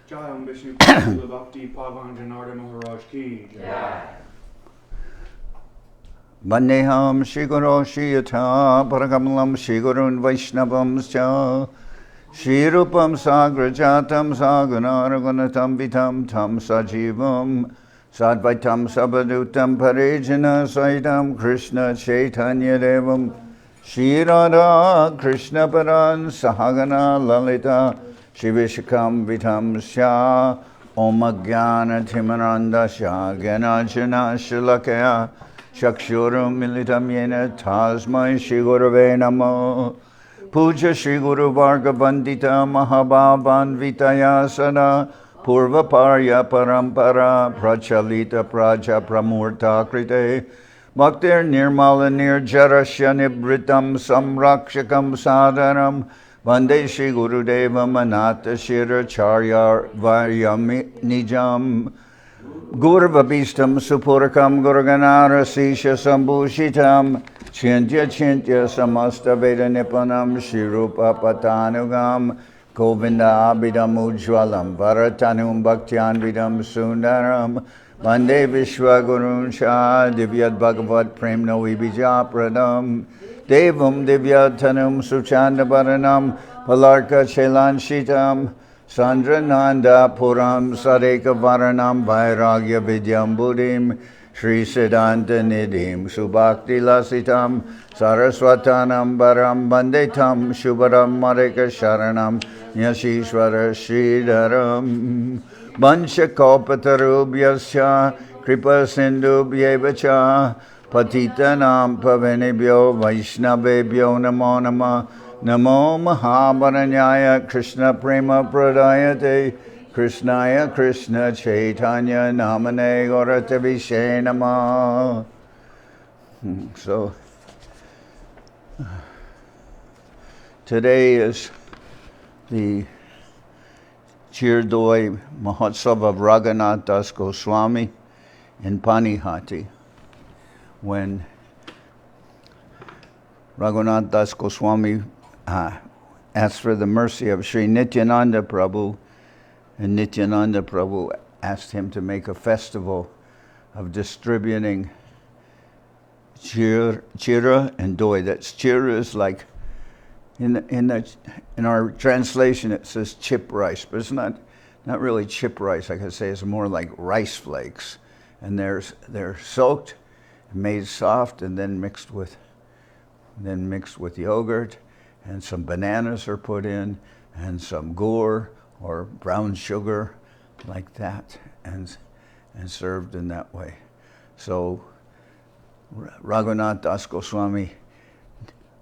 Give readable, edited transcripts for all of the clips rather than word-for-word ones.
Jai Vishnu Srila Bhakti Pavan Janardan Maharaj ki Jai. Vandeham Shri Guru Shri Yatha Paragamalam Shri Gurun Vaishnavam Scha Shri Rupam Sagrajatam Saganaragunatam Vitam Tam Sajivam Sadvaitam Sabadutam Parejana Saitam Krishna Chaitanya Devam Shri Radha Krishna Paran Sahagana Lalita Shri Vishakam Vitam Sya Om Jnana Timaranda Sya Ganajana Shilakaya Shakshuram Militam Yena Tasmai Shri Gurave Namo Puja Shri Guru Varga Vandita Mahabhavan Vitaya Sana Purva Parya Parampara Prachalita Praja Pramurta Krite Bhaktir Nirmala Nirjarasya Nibritam Samrakshakam Sadhanam Vande Shri Guru Deva Manata Shira Charya Varyam Nijam Gurvabhistam Supurakam Gurganara Sisha Sambhushitam Chintya Chintya Samasta Veda Nipanam Shirupa Patanugam Govinda Abhidam Ujwalam Bharatanum Bhaktian Vidam Sundaram Vande Vishwagurun Shah Divyad Bhagavat Premno Vibija Pradam Devam Divyatanum Suchanda Bharanam Palarka Chelan Shitam Sandrananda Puram Sareka Varanam Vairagya Vidyam Buddhim Shri Siddhanta Nidhim Subhakti Lasitam Saraswatanam Baram Bandetam Shubharam Mareka Sharanam Nyashishwara Sridharam Bansha Kalpatarubhyasya Kripa Sindhubhyevacha Patitanam Pavanebhyo Vaishnavebhyo Namo Namah Namo Mahabaranyaya Krishna Prema Pradayate Krishnaya Krishna Chaitanya Namane Gauratavishe Namah. So, today is the Chirdoi Mahotsav of Raghunath Das Goswami in Panihati, when Raghunath Das Goswami asked for the mercy of Sri Nityananda Prabhu, and Nityananda Prabhu asked him to make a festival of distributing chira and doi. That's chira is like in our translation it says chip rice, but it's not really chip rice. I could say it's more like rice flakes, and they're soaked, made soft, and then mixed with yogurt, and some bananas are put in, and some gur or brown sugar like that, and served in that way. So Raghunath Das Goswami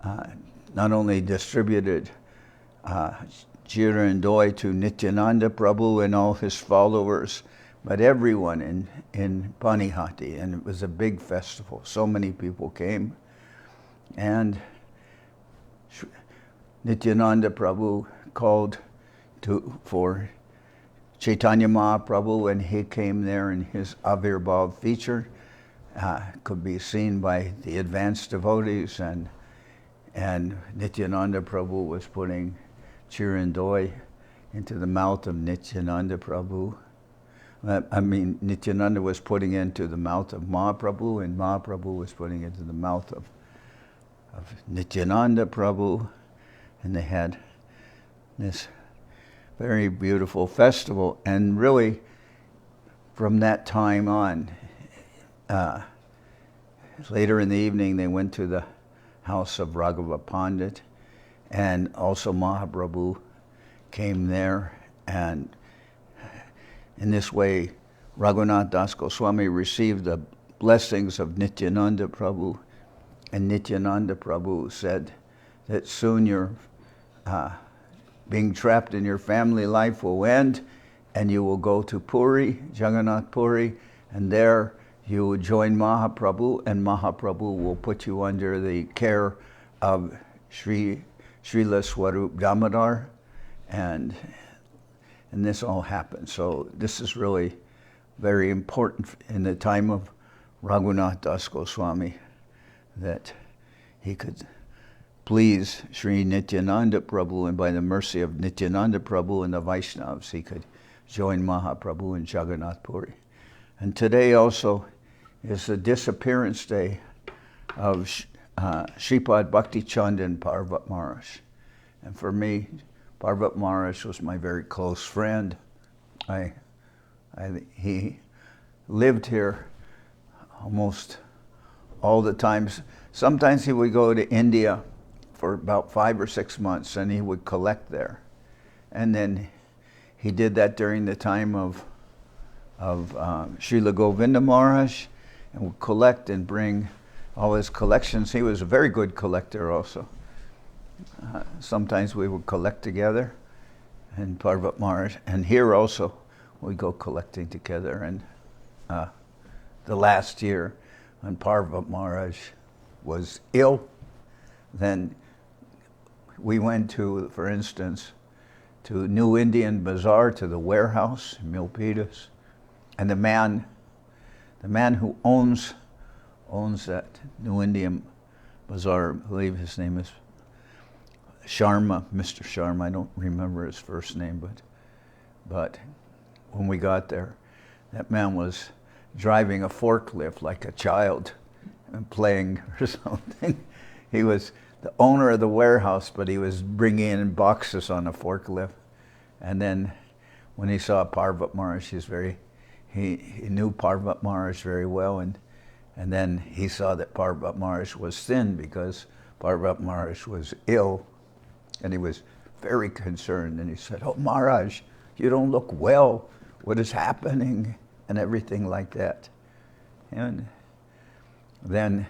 not only distributed chira and doi to Nityananda Prabhu and all his followers, but everyone in Panihati, and it was a big festival. So many people came. And Nityananda Prabhu called for Chaitanya Mahaprabhu, and he came there, and his Avirbhav feature could be seen by the advanced devotees, and Nityananda Prabhu was putting chira and doi into the mouth of Nityananda Prabhu. Nityananda was putting into the mouth of Mahaprabhu, and Mahaprabhu was putting into the mouth of Nityananda Prabhu, and they had this very beautiful festival. And really, from that time on, later in the evening, they went to the house of Raghava Pandit, and also Mahaprabhu came there, and in this way, Raghunath Das Goswami received the blessings of Nityananda Prabhu. And Nityananda Prabhu said that soon your being trapped in your family life will end, and you will go to Puri, Jagannath Puri, and there you will join Mahaprabhu, and Mahaprabhu will put you under the care of Srila Swarup Damodar, and this all happened. So this is really very important in the time of Raghunath Das Goswami, that he could please Sri Nityananda Prabhu, and by the mercy of Nityananda Prabhu and the Vaishnavas, he could joined Mahaprabhu in Jagannath Puri. And today also is the disappearance day of Sripad Bhakti Chand and Parvat Maharaj. And for me, Parvat Maharaj was my very close friend. He lived here almost all the times. Sometimes he would go to India for about 5 or 6 months and he would collect there. And then he did that during the time of Srila Govinda Maharaj, and would collect and bring all his collections. He was a very good collector also. Sometimes we would collect together, and Parvat Maharaj, and here also we go collecting together. And the last year when Parvat Maharaj was ill, then we went to, for instance, to New Indian Bazaar, to the warehouse in Milpitas, and the man who owns that New Indian Bazaar, I believe his name is Sharma, Mr. Sharma. I don't remember his first name, but when we got there, that man was driving a forklift like a child and playing or something. He was the owner of the warehouse, but he was bringing in boxes on a forklift. And then when he saw Parvat Maharaj, he knew Parvat Maharaj very well, and then he saw that Parvat Maharaj was thin because Parvat Maharaj was ill, and he was very concerned. And he said, "Oh, Maharaj, you don't look well. What is happening?" And everything like that. And then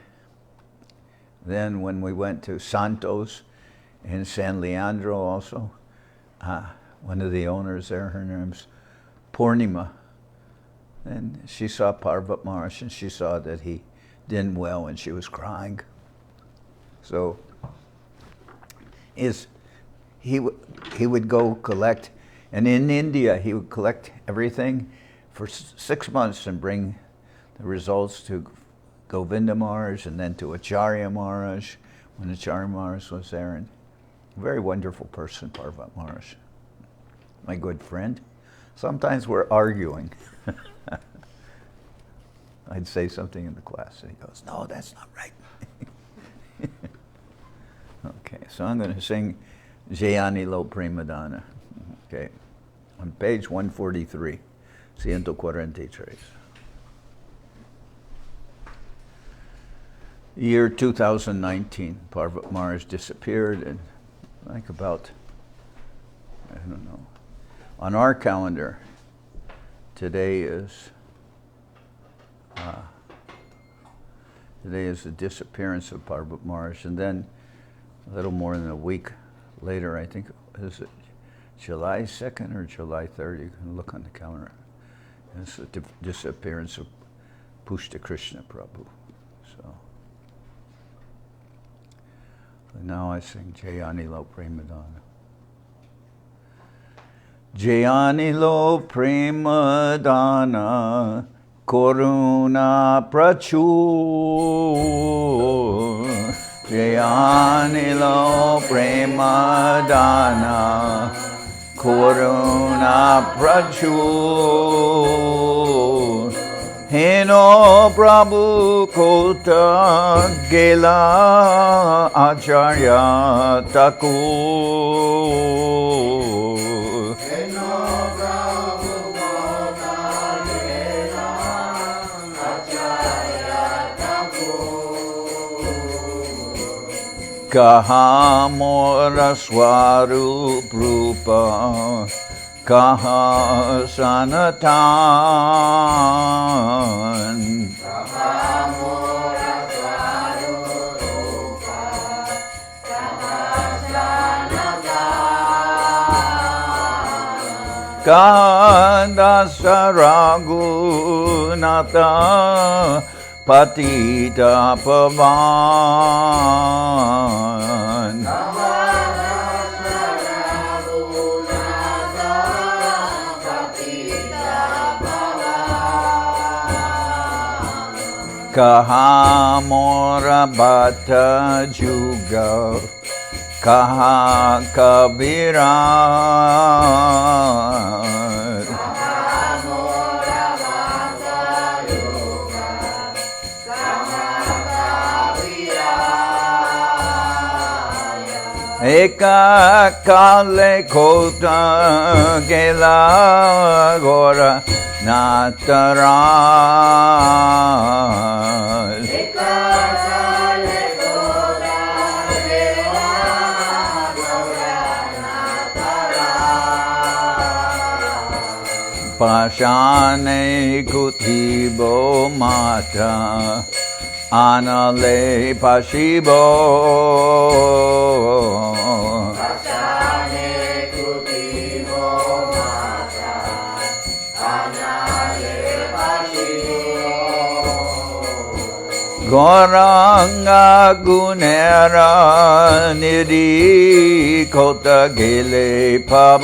when we went to Santos in San Leandro also, one of the owners there, her name's Purnima, and she saw Parvat Maharaj and she saw that he didn't well and she was crying. So he would go collect, and in India he would collect everything for 6 months and bring the results to Govinda Maharaj and then to Acharya Maharaj when Acharya Maharaj was there. And a very wonderful person, Parvat Maharaj. My good friend. Sometimes we're arguing. I'd say something in the class and he goes, "No, that's not right." Okay, so I'm going to sing Jayani Lo Premadana. Okay, on page 143, 143. Year 2019, Parvat Maharaj disappeared, and like about, I don't know, on our calendar, today is the disappearance of Parvat Maharaj, and then a little more than a week later, I think, is it July 2nd or July 3rd? You can look on the calendar. It's the disappearance of Pushta Krishna Prabhu. So now I sing Jayani Lo Premadana. Jayani Lo Premadana Koruna Prachur. Jayani Lo Premadana Koruna Prachur. Heno Prabhu Kota Gela Acharya Thakur. Heno Prabhu Kota Gela Acharya Thakur. Kaha Mora Swarup Rupa Kaha Sanatan. Kaha Mora Swarup Rupa Kaha Sanatan. Kaha Dasa Raghunatha Patita Pavan. Kaha Mora Bhatta Juga Kaha Kabirat. Eka kale kota gela gora nataraj. Eka kale kota gela gora nataraj. Pashane kutibo mata Anale Pashibo Pashane Kutibo Mata Anale Pashibo Goranga Gunera Nidhi Kota Gele Pavan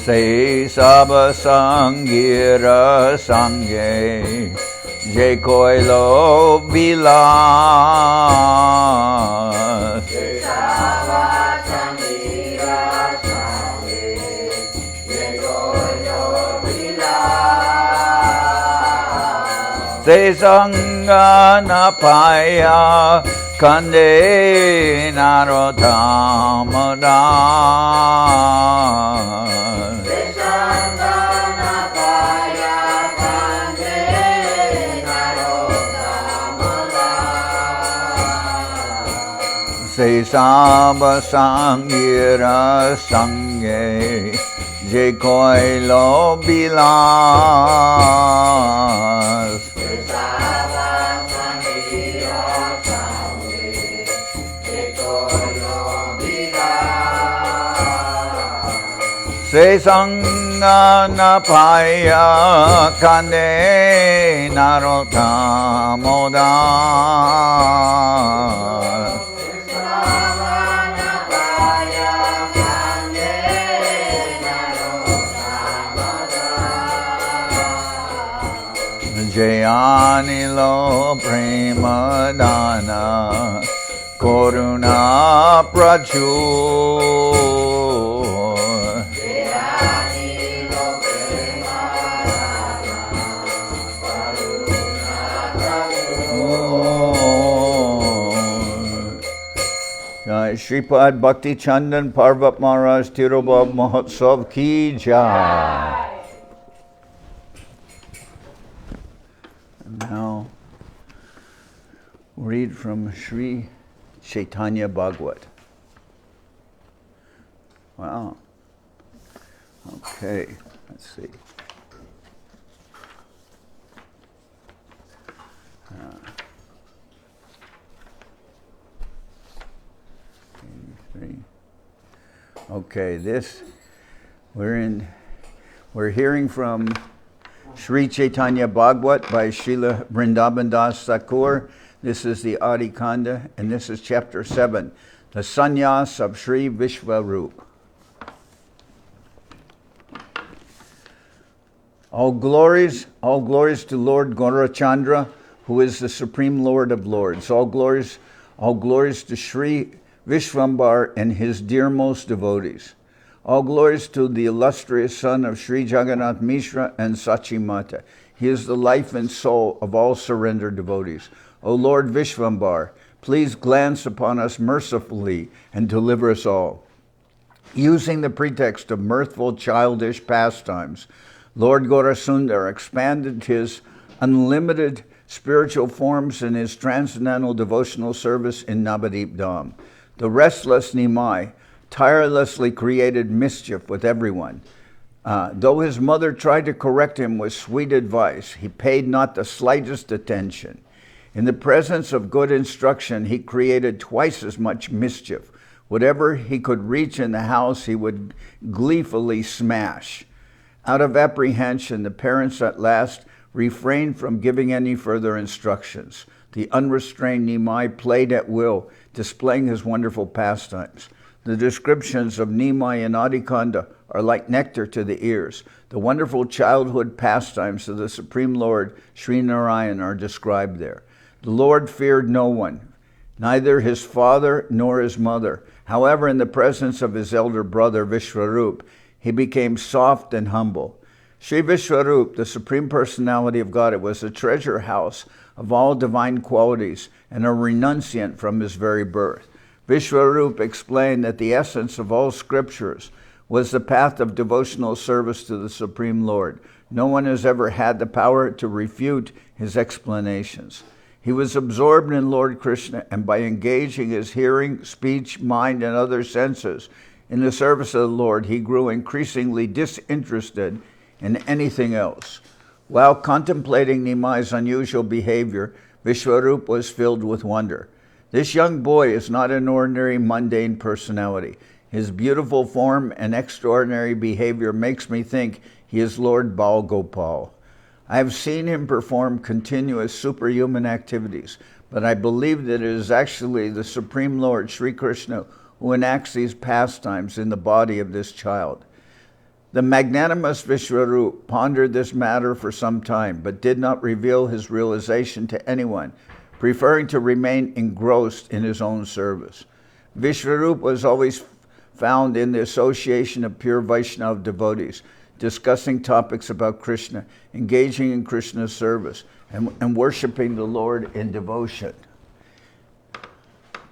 Se saba sangira sange je koilo bilas. Se saba sangira sange je koilo bilas. Se sanga napaya kande narotamada. Se saba sangira sange je koilo bilas. Se saba sangira sange je koilo bilas. Se sanga napaya kande narotamoda. Jayanilo Premadana Koruna Prachur Jayanilo Premadana Koruna Prachur. Sripad Bhakti Chandan Parvat Maharaj Tirobhav Mahotsav Ki Jai. Now, read from Sri Chaitanya Bhagawat. Wow. Okay, let's see. Okay, we're hearing from Sri Chaitanya Bhagawat by Srila Vrindaban Das Thakur. This is the Adi-khanda, and this is chapter 7, the Sannyas of Sri Visvarupa. All glories to Lord Gaurachandra, who is the Supreme Lord of Lords. All glories to Sri Visvambar and his dearmost devotees. All glories to the illustrious son of Sri Jagannath Mishra and Sachi Mata. He is the life and soul of all surrendered devotees. O Lord Vishvambar, please glance upon us mercifully and deliver us all. Using the pretext of mirthful childish pastimes, Lord Gaurasundar expanded his unlimited spiritual forms in his transcendental devotional service in Navadip Dham. The restless Nimai tirelessly created mischief with everyone. Though his mother tried to correct him with sweet advice, he paid not the slightest attention. In the presence of good instruction, he created twice as much mischief. Whatever he could reach in the house, he would gleefully smash. Out of apprehension, the parents at last refrained from giving any further instructions. The unrestrained Nimai played at will, displaying his wonderful pastimes. The descriptions of Nimai and Adi-khanda are like nectar to the ears. The wonderful childhood pastimes of the Supreme Lord, Sri Narayan, are described there. The Lord feared no one, neither his father nor his mother. However, in the presence of his elder brother, Visvarupa, he became soft and humble. Sri Visvarupa, the Supreme Personality of Godhead, was a treasure house of all divine qualities and a renunciant from his very birth. Visvarupa explained that the essence of all scriptures was the path of devotional service to the Supreme Lord. No one has ever had the power to refute his explanations. He was absorbed in Lord Krishna, and by engaging his hearing, speech, mind, and other senses in the service of the Lord, he grew increasingly disinterested in anything else. While contemplating Nimai's unusual behavior, Visvarupa was filled with wonder. This young boy is not an ordinary mundane personality. His beautiful form and extraordinary behavior makes me think he is Lord Bal Gopal. I have seen him perform continuous superhuman activities, but I believe that it is actually the Supreme Lord, Sri Krishna, who enacts these pastimes in the body of this child. The magnanimous Visvarupa pondered this matter for some time, but did not reveal his realization to anyone, preferring to remain engrossed in his own service. Visvarupa was always found in the association of pure Vaishnava devotees, discussing topics about Krishna, engaging in Krishna's service, and worshiping the Lord in devotion.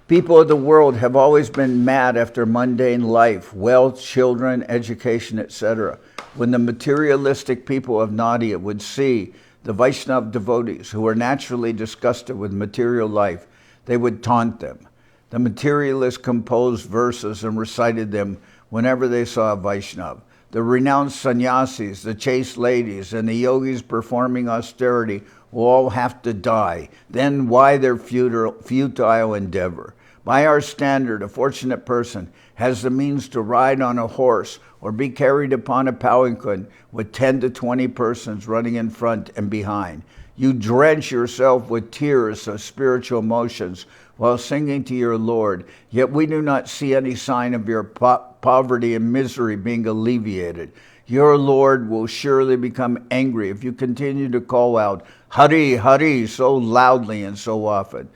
People of the world have always been mad after mundane life, wealth, children, education, etc. When the materialistic people of Nadia would see the Vaishnava devotees who were naturally disgusted with material life, they would taunt them. The materialists composed verses and recited them whenever they saw a Vaishnava. The renounced sannyasis, the chaste ladies, and the yogis performing austerity will all have to die. Then why their futile endeavor? By our standard, a fortunate person has the means to ride on a horse or be carried upon a palanquin with 10 to 20 persons running in front and behind. You drench yourself with tears of spiritual emotions while singing to your Lord, yet we do not see any sign of your poverty and misery being alleviated. Your Lord will surely become angry if you continue to call out, Hari, Hari, so loudly and so often.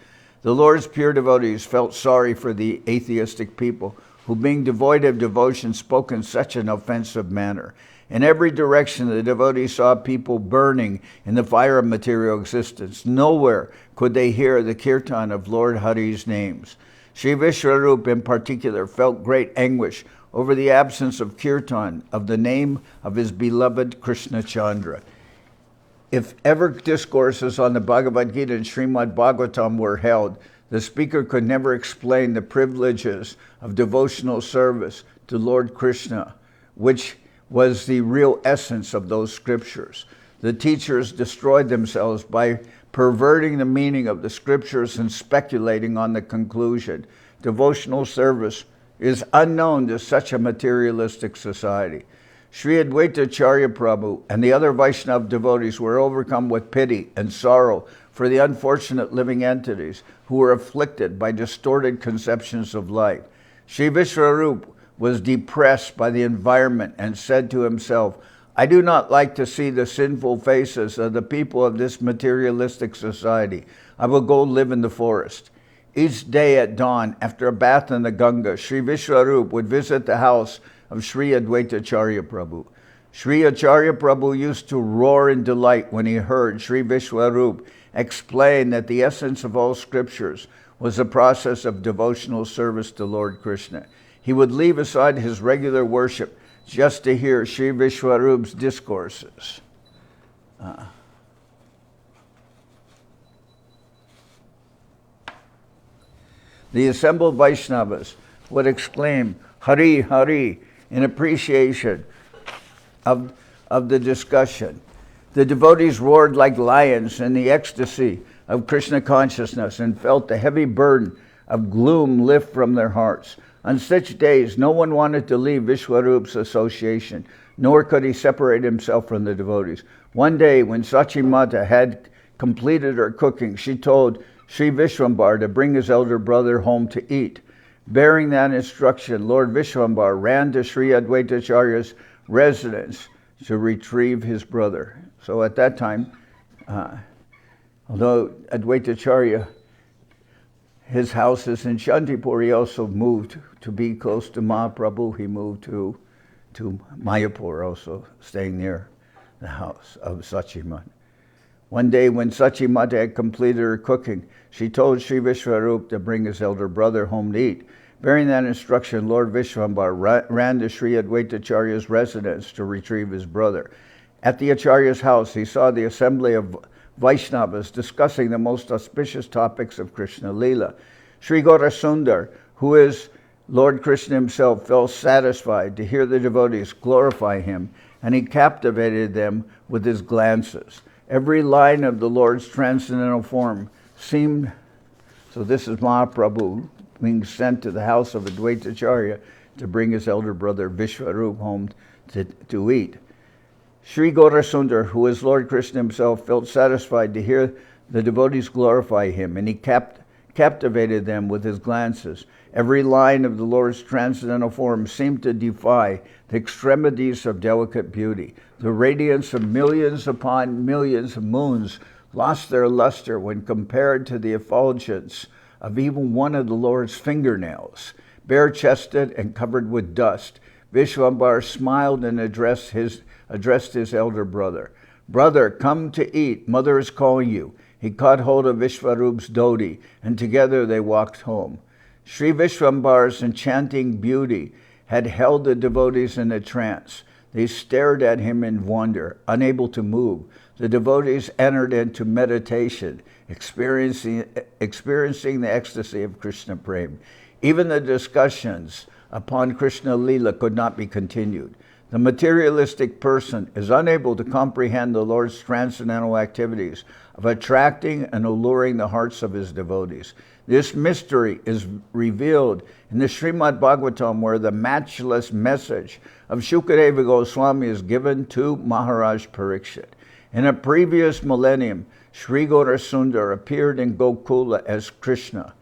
The Lord's pure devotees felt sorry for the atheistic people who, being devoid of devotion, spoke in such an offensive manner. In every direction, the devotees saw people burning in the fire of material existence. Nowhere could they hear the kirtan of Lord Hari's names. Sri Visvarupa in particular felt great anguish over the absence of kirtan of the name of his beloved Krishna Chandra. If ever discourses on the Bhagavad Gita and Srimad Bhagavatam were held, the speaker could never explain the privileges of devotional service to Lord Krishna, which was the real essence of those scriptures. The teachers destroyed themselves by perverting the meaning of the scriptures and speculating on the conclusion. Devotional service is unknown to such a materialistic society. Sri Advaita Acharya Prabhu and the other Vaishnava devotees were overcome with pity and sorrow for the unfortunate living entities who were afflicted by distorted conceptions of life. Sri Visvarupa was depressed by the environment and said to himself, I do not like to see the sinful faces of the people of this materialistic society. I will go live in the forest. Each day at dawn, after a bath in the Ganga, Sri Visvarupa would visit the house of Sri Advaita Acharya Prabhu. Sri Acharya Prabhu used to roar in delight when he heard Sri Visvarupa explain that the essence of all scriptures was a process of devotional service to Lord Krishna. He would leave aside his regular worship just to hear Sri Visvarupa's discourses. The assembled Vaishnavas would exclaim, Hari, Hari, in appreciation of the discussion. The devotees roared like lions in the ecstasy of Krishna consciousness and felt the heavy burden of gloom lift from their hearts. On such days, no one wanted to leave Visvarupa's association, nor could he separate himself from the devotees. One day, when Sachi Mata had completed her cooking, she told Sri Vishwambar to bring his elder brother home to eat. Bearing that instruction, Lord Vishwambar ran to Sri Advaita Acharya's residence to retrieve his brother. So at that time, although Advaita Acharya, his house is in Shantipur, he also moved to be close to Mahaprabhu. He moved to to Mayapur, also staying near the house of Sachimat. One day when Sachimata had completed her cooking, she told Sri Visvarupa to bring his elder brother home to eat. Bearing that instruction, Lord Vishwambar ran to Sri Advaitacharya's residence to retrieve his brother. At the Acharya's house, he saw the assembly of Vaishnavas discussing the most auspicious topics of Krishna Lila. Sri Gaurasundar, who is Lord Krishna himself, felt satisfied to hear the devotees glorify him, and he captivated them with his glances. Every line of the Lord's transcendental form seemed... So this is Mahaprabhu being sent to the house of Advaitacharya to bring his elder brother Visvarupa home to eat. Sri Gaurasundar, who is Lord Krishna himself, felt satisfied to hear the devotees glorify him, and he captivated them with his glances. Every line of the Lord's transcendental form seemed to defy the extremities of delicate beauty. The radiance of millions upon millions of moons lost their luster when compared to the effulgence of even one of the Lord's fingernails. Bare-chested and covered with dust, Vishwambar smiled and addressed his elder brother. "Brother, come to eat. Mother is calling you." He caught hold of Vishvarup's dhoti, and together they walked home. Sri Vishwambar's enchanting beauty had held the devotees in a trance. They stared at him in wonder, unable to move. The devotees entered into meditation, experiencing the ecstasy of Krishna Prem. Even the discussions upon Krishna Lila could not be continued. The materialistic person is unable to comprehend the Lord's transcendental activities of attracting and alluring the hearts of his devotees. This mystery is revealed in the Srimad Bhagavatam, where the matchless message of Shukadeva Goswami is given to Maharaj Parikshit. In a previous millennium, Sri Gaurasundar appeared in Gokula as Krishna.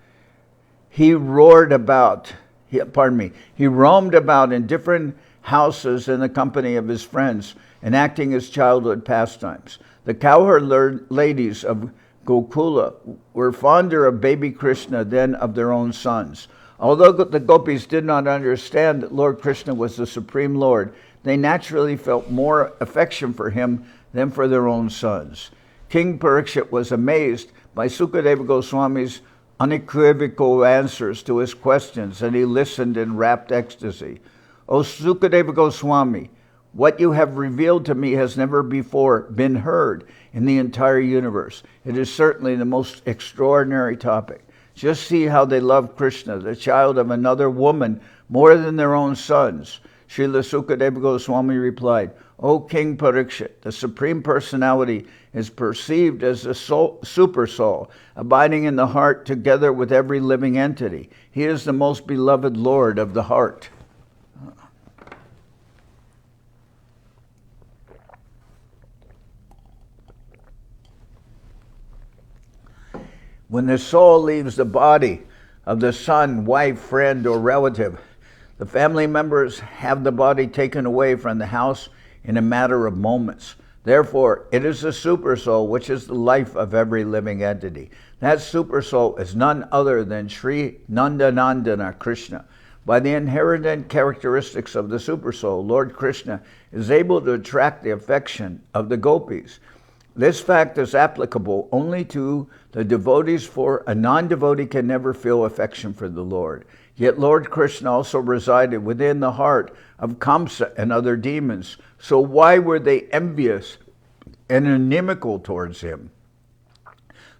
He roamed about in different houses in the company of his friends, enacting his childhood pastimes. The cowherd ladies of Gokula were fonder of baby Krishna than of their own sons. Although the gopis did not understand that Lord Krishna was the Supreme Lord, they naturally felt more affection for him than for their own sons. King Parikshit was amazed by Sukadeva Goswami's unequivocal answers to his questions, and he listened in rapt ecstasy. "O Sukadeva Goswami, what you have revealed to me has never before been heard in the entire universe. It is certainly the most extraordinary topic. Just see how they love Krishna, the child of another woman, more than their own sons." Srila Sukadeva Goswami replied, "O King Parikshit, the Supreme Personality is perceived as a super soul, abiding in the heart together with every living entity. He is the most beloved Lord of the heart." When the soul leaves the body of the son, wife, friend, or relative, the family members have the body taken away from the house in a matter of moments. Therefore, it is the super soul which is the life of every living entity. That super soul is none other than Sri Nandanandana Krishna. By the inherent characteristics of the super soul, Lord Krishna is able to attract the affection of the gopis. This fact is applicable only to the devotees, for a non-devotee can never feel affection for the Lord. Yet Lord Krishna also resided within the heart of Kamsa and other demons. So why were they envious and inimical towards him?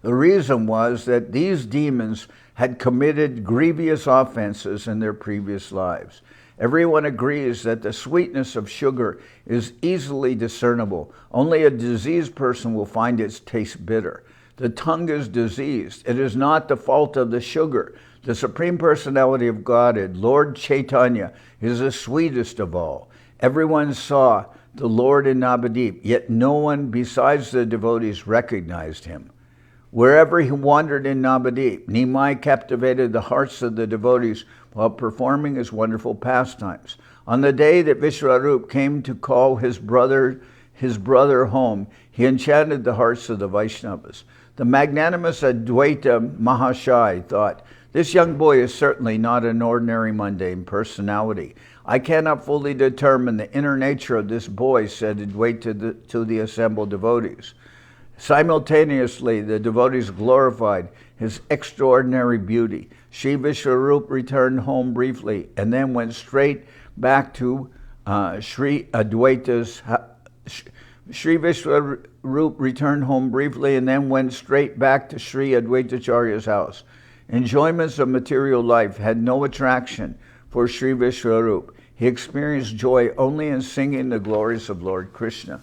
The reason was that these demons had committed grievous offenses in their previous lives. Everyone agrees that the sweetness of sugar is easily discernible. Only a diseased person will find its taste bitter. The tongue is diseased. It is not the fault of the sugar. The Supreme Personality of Godhead, Lord Chaitanya, is the sweetest of all. Everyone saw the Lord in Navadip, yet no one besides the devotees recognized him. Wherever he wandered in Navadip, Nimai captivated the hearts of the devotees while performing his wonderful pastimes. On the day that Visvarupa came to call his brother home, he enchanted the hearts of the Vaishnavas. The magnanimous Advaita Mahashai thought, "This young boy is certainly not an ordinary mundane personality. I cannot fully determine the inner nature of this boy, said Advaita to the assembled devotees. Simultaneously, the devotees glorified his extraordinary beauty. Sri Visvarupa returned home briefly and then went straight back to Sri Advaita's Sri Visvarupa returned home briefly and then went straight back to Sri Advaitacharya's house. Enjoyments of material life had no attraction for Sri Visvarupa. He experienced joy only in singing the glories of Lord Krishna.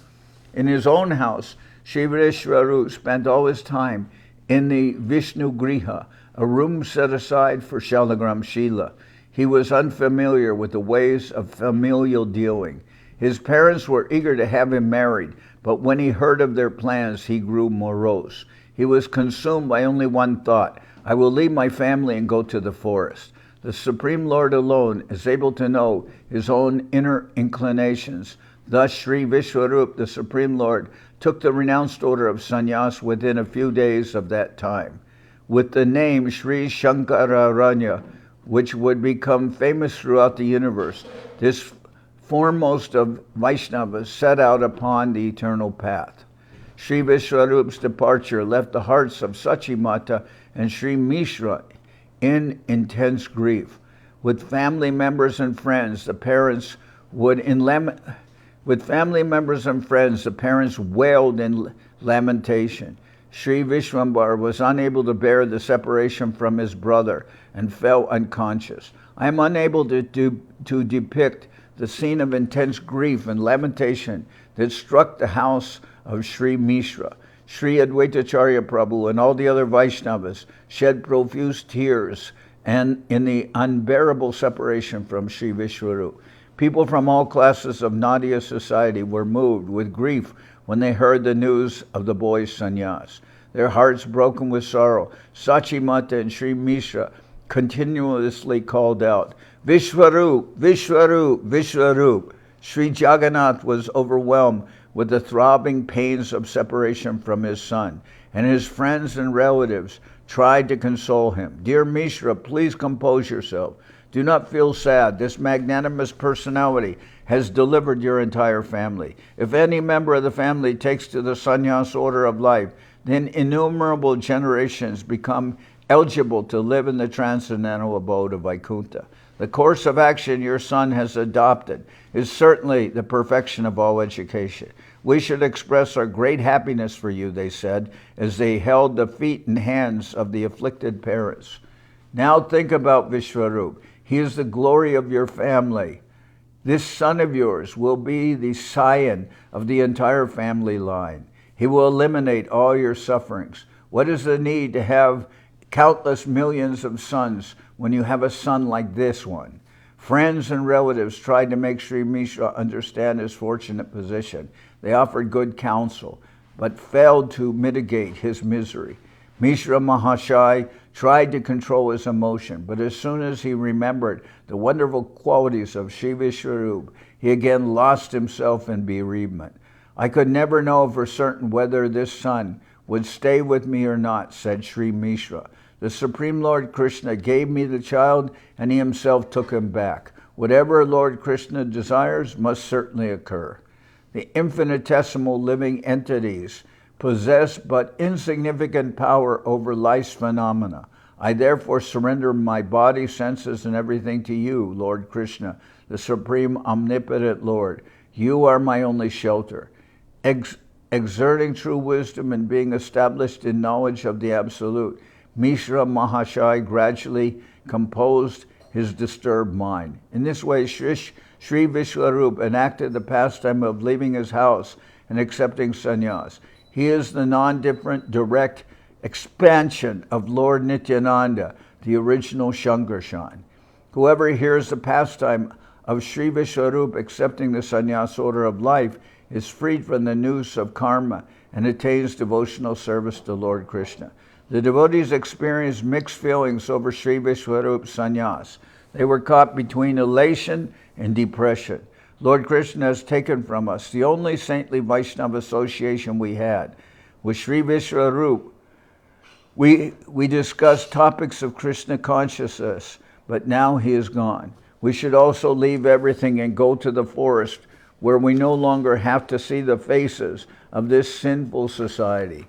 In his own house, Sri Visvarupa spent all his time in the Vishnu Griha, a room set aside for Shalagram Shila. He was unfamiliar with the ways of familial dealing. His parents were eager to have him married, but when he heard of their plans, he grew morose. He was consumed by only one thought: I will leave my family and go to the forest. The Supreme Lord alone is able to know his own inner inclinations. Thus, Sri Visvarupa, the Supreme Lord, took the renounced order of Sannyas within a few days of that time. With the name Sri Shankararanya, which would become famous throughout the universe, this foremost of Vaishnavas set out upon the eternal path. Sri Visvarupa's departure left the hearts of Sachimata and Sri Mishra in intense grief. With family members and friends, the parents wailed in lamentation. Sri Vishwambar was unable to bear the separation from his brother and fell unconscious. I am unable to depict the scene of intense grief and lamentation that struck the house of Sri Mishra. Sri Advaitacharya Prabhu and all the other Vaishnavas shed profuse tears and in the unbearable separation from Sri Visvarupa. People from all classes of Nadia society were moved with grief when they heard the news of the boy's sannyas. Their hearts broken with sorrow, Sachimata and Sri Mishra continuously called out, Visvarupa, Visvarupa, Visvarupa. Sri Jagannath was overwhelmed with the throbbing pains of separation from his son, and his friends and relatives tried to console him. Dear Mishra, please compose yourself. Do not feel sad. This magnanimous personality has delivered your entire family. If any member of the family takes to the sannyas order of life, then innumerable generations become eligible to live in the transcendental abode of Vaikuntha. The course of action your son has adopted is certainly the perfection of all education. We should express our great happiness for you, they said, as they held the feet and hands of the afflicted parents. Now think about Visvarupa. He is the glory of your family. This son of yours will be the scion of the entire family line. He will eliminate all your sufferings. What is the need to have countless millions of sons when you have a son like this one? Friends and relatives tried to make Sri Mishra understand his fortunate position. They offered good counsel, but failed to mitigate his misery. Mishra Mahashai tried to control his emotion, but as soon as he remembered the wonderful qualities of Sri Visvarupa, he again lost himself in bereavement. I could never know for certain whether this son would stay with me or not, said Sri Mishra. The Supreme Lord Krishna gave me the child, and he himself took him back. Whatever Lord Krishna desires must certainly occur. The infinitesimal living entities possess but insignificant power over life's phenomena. I therefore surrender my body, senses, and everything to you, Lord Krishna, the Supreme Omnipotent Lord. You are my only shelter. Exerting true wisdom and being established in knowledge of the Absolute, Mishra Mahashai gradually composed his disturbed mind. In this way, Sri Visvarupa enacted the pastime of leaving his house and accepting sannyas. He is the non-different, direct expansion of Lord Nityananda, the original Shankarshan. Whoever hears the pastime of Sri Visvarupa accepting the sannyas order of life is freed from the noose of karma and attains devotional service to Lord Krishna. The devotees experienced mixed feelings over Sri Visvarupa's sannyas. They were caught between elation and depression. Lord Krishna has taken from us the only saintly Vaishnava association we had. With Sri Visvarupa, we discussed topics of Krishna consciousness, but now he is gone. We should also leave everything and go to the forest where we no longer have to see the faces of this sinful society.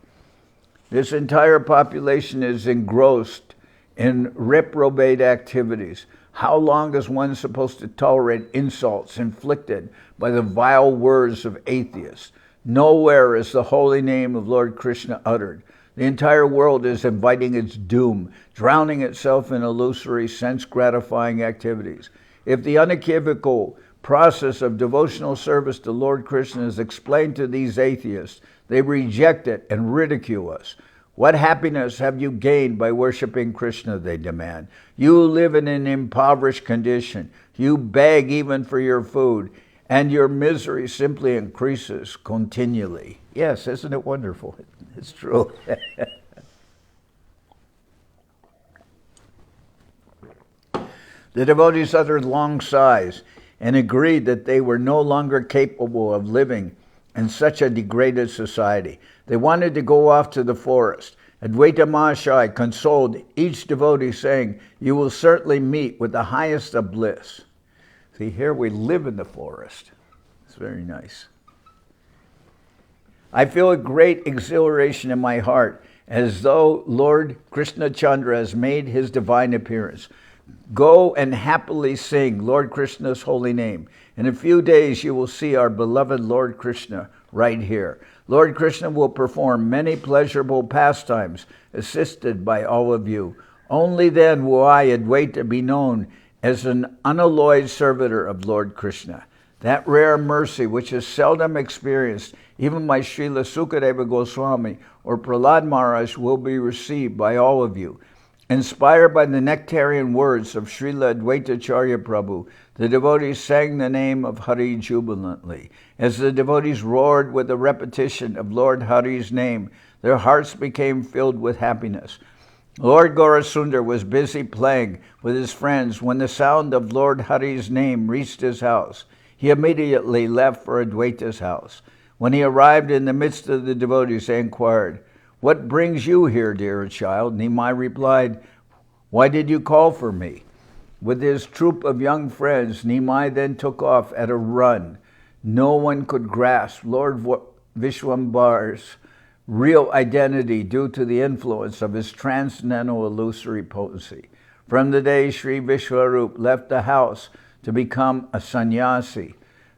This entire population is engrossed in reprobate activities. How long is one supposed to tolerate insults inflicted by the vile words of atheists? Nowhere is the holy name of Lord Krishna uttered. The entire world is inviting its doom, drowning itself in illusory, sense-gratifying activities. If the unequivocal process of devotional service to Lord Krishna is explained to these atheists, they reject it and ridicule us. What happiness have you gained by worshiping Krishna, they demand. You live in an impoverished condition. You beg even for your food, and your misery simply increases continually. Yes, isn't it wonderful? It's true. The devotees uttered long sighs and agreed that they were no longer capable of living in such a degraded society. They wanted to go off to the forest. Advaita Mahashaya consoled each devotee, saying, "You will certainly meet with the highest of bliss." See, here we live in the forest. It's very nice. I feel a great exhilaration in my heart, as though Lord Krishna Chandra has made his divine appearance. Go and happily sing Lord Krishna's holy name. In a few days you will see our beloved Lord Krishna right here. Lord Krishna will perform many pleasurable pastimes, assisted by all of you. Only then will I, Advaita, be known as an unalloyed servitor of Lord Krishna. That rare mercy which is seldom experienced, even by Srila Sukadeva Goswami or Prahlad Maharaj, will be received by all of you. Inspired by the nectarian words of Srila Advaitacharya Prabhu, the devotees sang the name of Hari jubilantly. As the devotees roared with the repetition of Lord Hari's name, their hearts became filled with happiness. Lord Gaurasundar was busy playing with his friends when the sound of Lord Hari's name reached his house. He immediately left for Advaita's house. When he arrived in the midst of the devotees, they inquired, "What brings you here, dear child?" Nimai replied, "Why did you call for me?" With his troop of young friends, Nimai then took off at a run. No one could grasp Lord Vishwambar's real identity due to the influence of his transcendental illusory potency. From the day Sri Visvarupa left the house to become a sannyasi,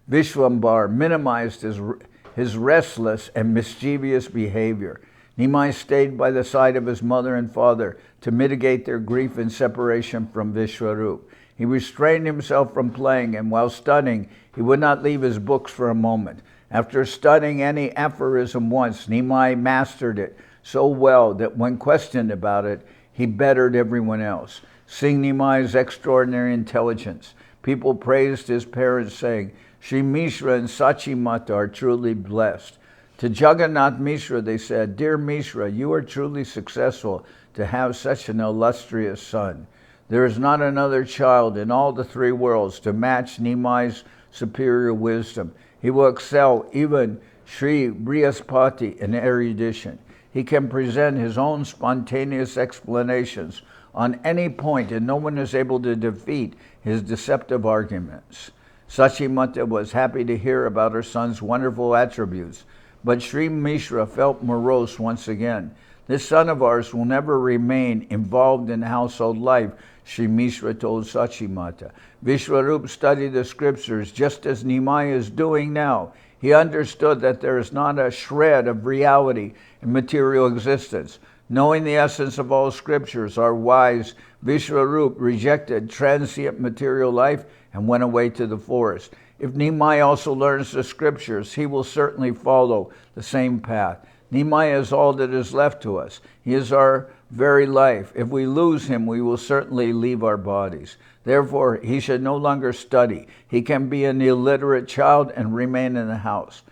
Vishwambar minimized his restless and mischievous behavior. Nimai stayed by the side of his mother and father to mitigate their grief and separation from Visvarupa. He restrained himself from playing, and while studying, he would not leave his books for a moment. After studying any aphorism once, Nimai mastered it so well that when questioned about it, he bettered everyone else. Seeing Nimai's extraordinary intelligence, people praised his parents, saying, "Sri Mishra and Sachi Mata are truly blessed." To Jagannath Mishra, they said, "Dear Mishra, you are truly successful to have such an illustrious son. There is not another child in all the three worlds to match Nimai's superior wisdom. He will excel even Sri Brihaspati in erudition. He can present his own spontaneous explanations on any point, and no one is able to defeat his deceptive arguments." Sachimata was happy to hear about her son's wonderful attributes, but Sri Mishra felt morose once again. "This son of ours will never remain involved in household life," Sri Mishra told Sachimata. Vishwarupa studied the scriptures just as Nimai is doing now. He understood that there is not a shred of reality in material existence. Knowing the essence of all scriptures, our wise Vishwarupa rejected transient material life and went away to the forest. If Nimai also learns the scriptures, he will certainly follow the same path. Nimai is all that is left to us. He is our very life. If we lose him, we will certainly leave our bodies. Therefore, he should no longer study. He can be an illiterate child and remain in the house.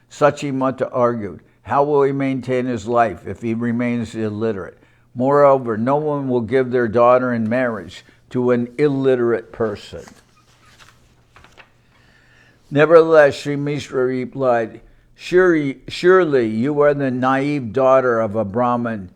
Sachimata argued, how will he maintain his life if he remains illiterate? Moreover, no one will give their daughter in marriage to an illiterate person. Nevertheless, Sri Mishra replied, Surely you are the naive daughter of a Brahmin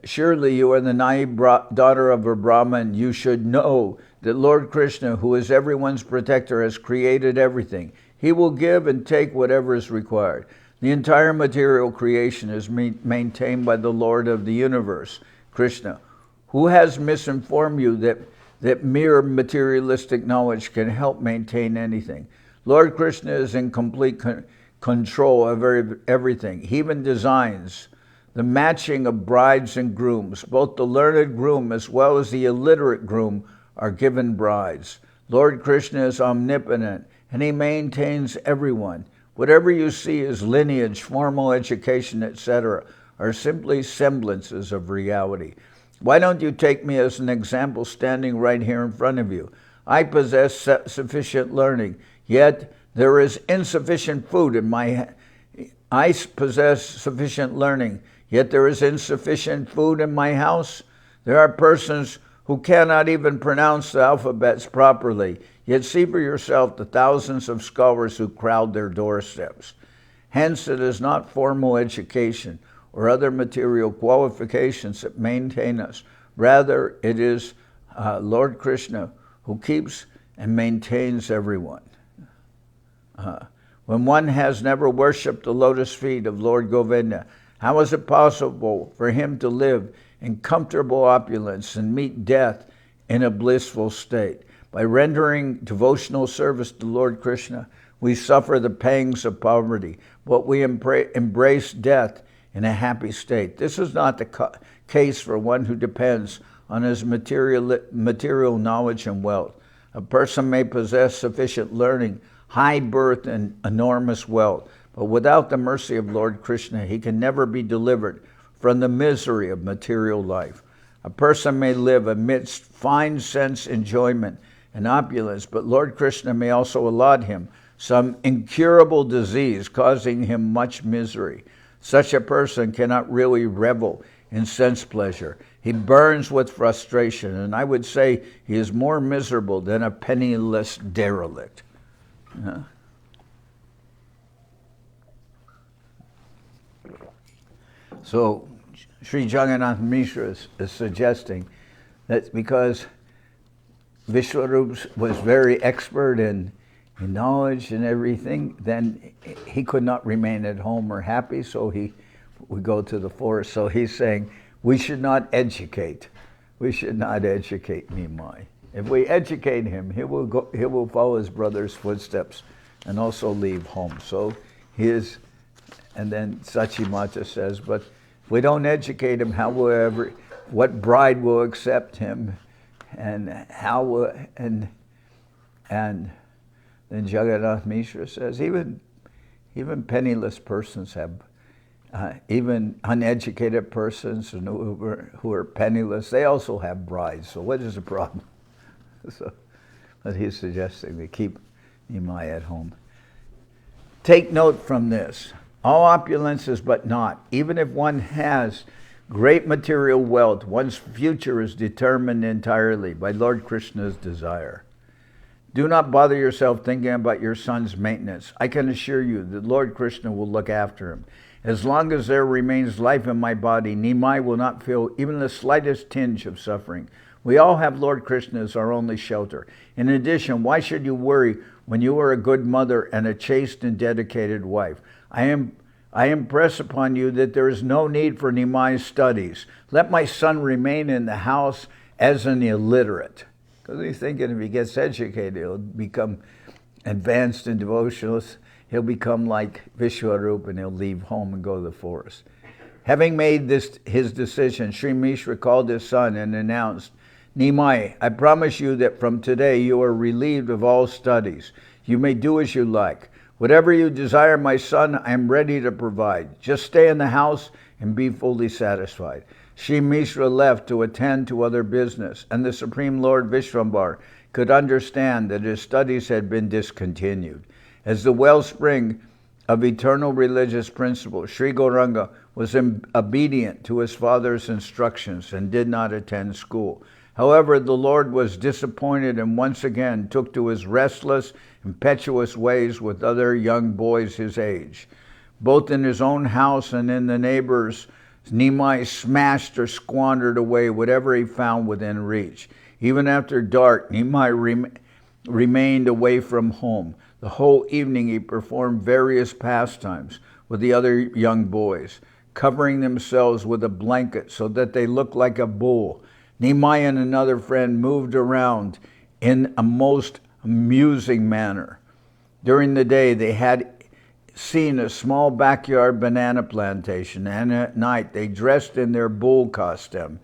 Surely you are the naive daughter of a Brahmin. You should know that Lord Krishna, who is everyone's protector, has created everything. He will give and take whatever is required. The entire material creation is maintained by the Lord of the universe, Krishna. Who has misinformed you that mere materialistic knowledge can help maintain anything? Lord Krishna is in complete control of everything. He even designs the matching of brides and grooms. Both the learned groom as well as the illiterate groom are given brides. Lord Krishna is omnipotent, and he maintains everyone. Whatever you see as lineage, formal education, etc., are simply semblances of reality. Why don't you take me as an example standing right here in front of you? I possess sufficient learning, yet there is insufficient food in my... I possess sufficient learning, yet there is insufficient food in my house. There are persons who cannot even pronounce the alphabets properly, yet see for yourself the thousands of scholars who crowd their doorsteps. Hence, it is not formal education or other material qualifications that maintain us. Rather, it is Lord Krishna who keeps and maintains everyone. When one has never worshipped the lotus feet of Lord Govinda, how is it possible for him to live in comfortable opulence and meet death in a blissful state? By rendering devotional service to Lord Krishna, we suffer the pangs of poverty, but we embrace death in a happy state. This is not the case for one who depends on his material knowledge and wealth. A person may possess sufficient learning, high birth, and enormous wealth, but without the mercy of Lord Krishna, he can never be delivered from the misery of material life. A person may live amidst fine sense enjoyment and opulence, but Lord Krishna may also allot him some incurable disease, causing him much misery. Such a person cannot really revel in sense pleasure. He burns with frustration, and I would say he is more miserable than a penniless derelict. So Sri Jagannath Mishra is suggesting that because Visvarupa was very expert in knowledge and everything, then he could not remain at home or happy, so he would go to the forest. So he's saying we should not educate. We should not educate Nimai. If we educate him, he will follow his brother's footsteps and also leave home. So he is, and then Sachimata says, but if we don't educate him, what bride will accept him, and how will, and then Jagannath Mishra says, even penniless persons have, even uneducated persons who are penniless, they also have brides. So what is the problem? So, but he's suggesting they keep Nimai at home. Take note from this. All opulence is but naught. Even if one has great material wealth, one's future is determined entirely by Lord Krishna's desire. Do not bother yourself thinking about your son's maintenance. I can assure you that Lord Krishna will look after him. As long as there remains life in my body, Nimai will not feel even the slightest tinge of suffering. We all have Lord Krishna as our only shelter. In addition, why should you worry when you are a good mother and a chaste and dedicated wife? I impress upon you that there is no need for Nimai's studies. Let my son remain in the house as an illiterate. Because he's thinking if he gets educated, he'll become advanced in devotionals. He'll become like Visvarupa and he'll leave home and go to the forest. Having made his decision, Sri Mishra called his son and announced, Nimai, I promise you that from today you are relieved of all studies. You may do as you like. Whatever you desire, my son, I am ready to provide. Just stay in the house and be fully satisfied. Sri Mishra left to attend to other business, and the Supreme Lord Vishwambar could understand that his studies had been discontinued. As the wellspring of eternal religious principles, Sri Gauranga was obedient to his father's instructions and did not attend school. However, the Lord was disappointed and once again took to his restless, impetuous ways with other young boys his age. Both in his own house and in the neighbors' Nimai smashed or squandered away whatever he found within reach. Even after dark, Nimai remained away from home. The whole evening he performed various pastimes with the other young boys, covering themselves with a blanket so that they looked like a bull. Nimai and another friend moved around in a most amusing manner. During the day, they had seen a small backyard banana plantation, and at night they dressed in their bull costume.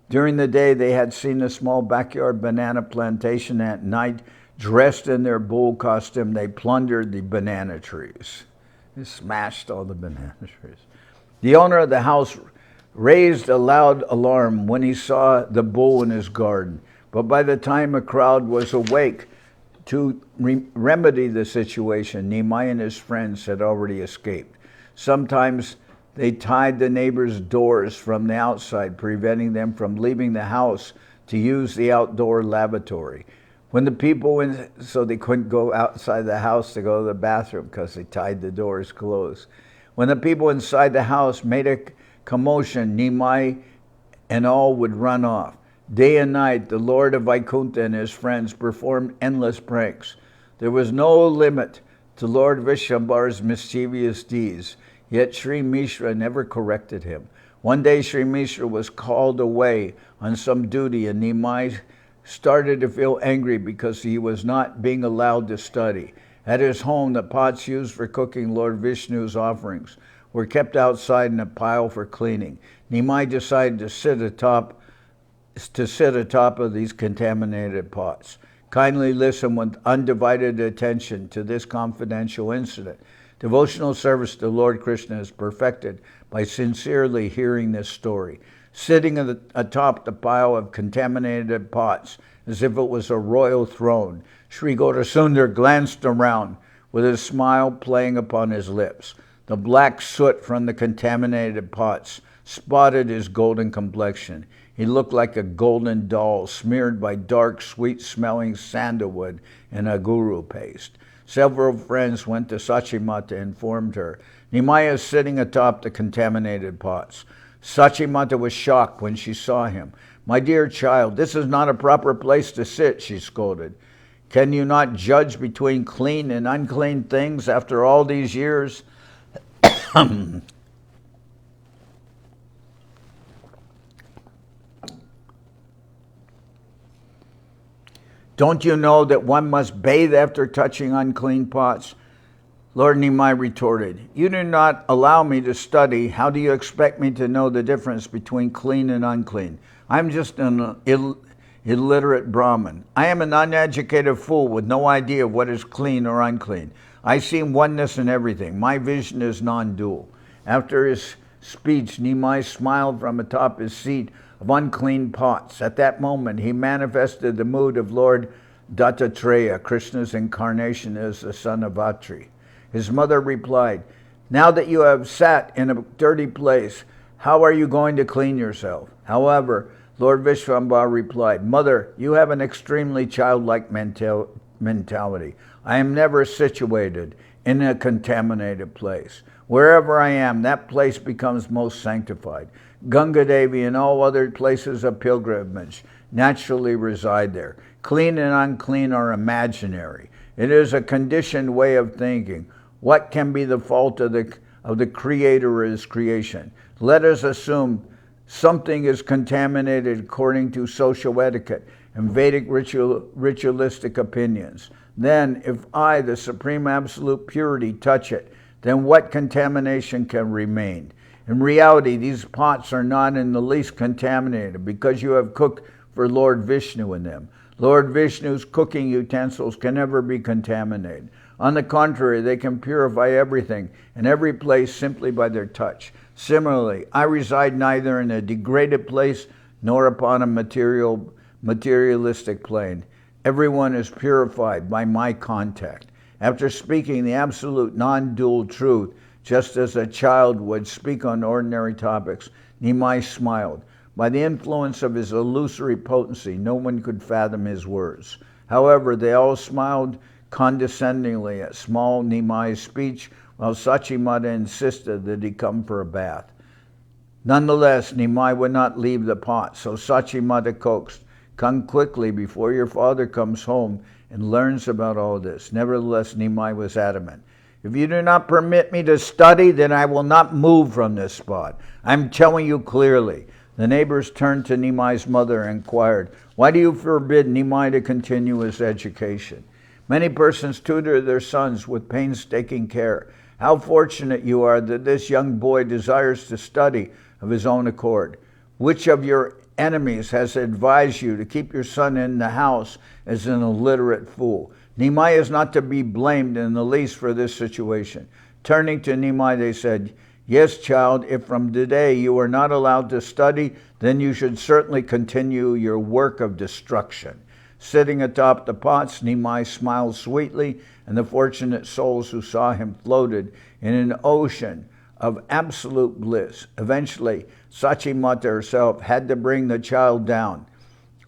During the day, they had seen a small backyard banana plantation. At night, dressed in their bull costume, they plundered the banana trees. They smashed all the banana trees. The owner of the house raised a loud alarm when he saw the bull in his garden. But by the time a crowd was awake to remedy the situation, Nimai and his friends had already escaped. Sometimes they tied the neighbors' doors from the outside, preventing them from leaving the house to use the outdoor lavatory. When the people went, so they couldn't go outside the house to go to the bathroom because they tied the doors closed. When the people inside the house made a commotion, Nimai and all would run off. Day and night, the Lord of Vaikuntha and his friends performed endless pranks. There was no limit to Lord Vishwambara's mischievous deeds, yet Sri Mishra never corrected him. One day, Sri Mishra was called away on some duty, and Nimai started to feel angry because he was not being allowed to study. At his home, the pots used for cooking Lord Vishnu's offerings were kept outside in a pile for cleaning. Nimai decided to sit atop of these contaminated pots. Kindly listen with undivided attention to this confidential incident. Devotional service to Lord Krishna is perfected by sincerely hearing this story. Sitting atop the pile of contaminated pots, as if it was a royal throne, Sri Gaurasundar glanced around with a smile playing upon his lips. The black soot from the contaminated pots spotted his golden complexion. He looked like a golden doll smeared by dark, sweet-smelling sandalwood and aguru paste. Several friends went to Sachimata and informed her. Nimai is sitting atop the contaminated pots. Sachimata was shocked when she saw him. "My dear child, this is not a proper place to sit," she scolded. "Can you not judge between clean and unclean things after all these years?" "Don't you know that one must bathe after touching unclean pots?" Lord Nimai retorted, "You do not allow me to study. How do you expect me to know the difference between clean and unclean? I'm just an illiterate Brahmin. I am an uneducated fool with no idea what is clean or unclean. I see oneness in everything. My vision is non-dual." After his speech, Nimai smiled from atop his seat of unclean pots. At that moment, he manifested the mood of Lord Dattatreya, Krishna's incarnation as the son of Atri. His mother replied, "Now that you have sat in a dirty place, how are you going to clean yourself?" However, Lord Vishwambara replied, "Mother, you have an extremely childlike mentality. I am never situated in a contaminated place. Wherever I am, that place becomes most sanctified. Ganga Devi and all other places of pilgrimage naturally reside there. Clean and unclean are imaginary. It is a conditioned way of thinking. What can be the fault of the Creator or His creation? Let us assume something is contaminated according to social etiquette and Vedic ritualistic opinions. Then, if I, the Supreme Absolute Purity, touch it, then what contamination can remain? In reality, these pots are not in the least contaminated because you have cooked for Lord Vishnu in them. Lord Vishnu's cooking utensils can never be contaminated. On the contrary, they can purify everything and every place simply by their touch. Similarly, I reside neither in a degraded place nor upon a materialistic plane. Everyone is purified by my contact. After speaking the absolute non-dual truth, just as a child would speak on ordinary topics, Nimai smiled. By the influence of his illusory potency, no one could fathom his words. However, they all smiled condescendingly at small Nimai's speech, while Sachimata insisted that he come for a bath. Nonetheless, Nimai would not leave the pot, so Sachimata coaxed, "Come quickly before your father comes home and learns about all this." Nevertheless, Nimai was adamant. "If you do not permit me to study, then I will not move from this spot. I'm telling you clearly." The neighbors turned to Nimai's mother and inquired, "Why do you forbid Nimai to continue his education?" Many persons tutor their sons with painstaking care. How fortunate you are that this young boy desires to study of his own accord. Which of your enemies has advised you to keep your son in the house as an illiterate fool? Nimai is not to be blamed in the least for this situation. Turning to Nimai, they said, "Yes, child, if from today you are not allowed to study, then you should certainly continue your work of destruction." Sitting atop the pots, Nimai smiled sweetly, and the fortunate souls who saw him floated in an ocean of absolute bliss. Eventually, Sachimata herself had to bring the child down.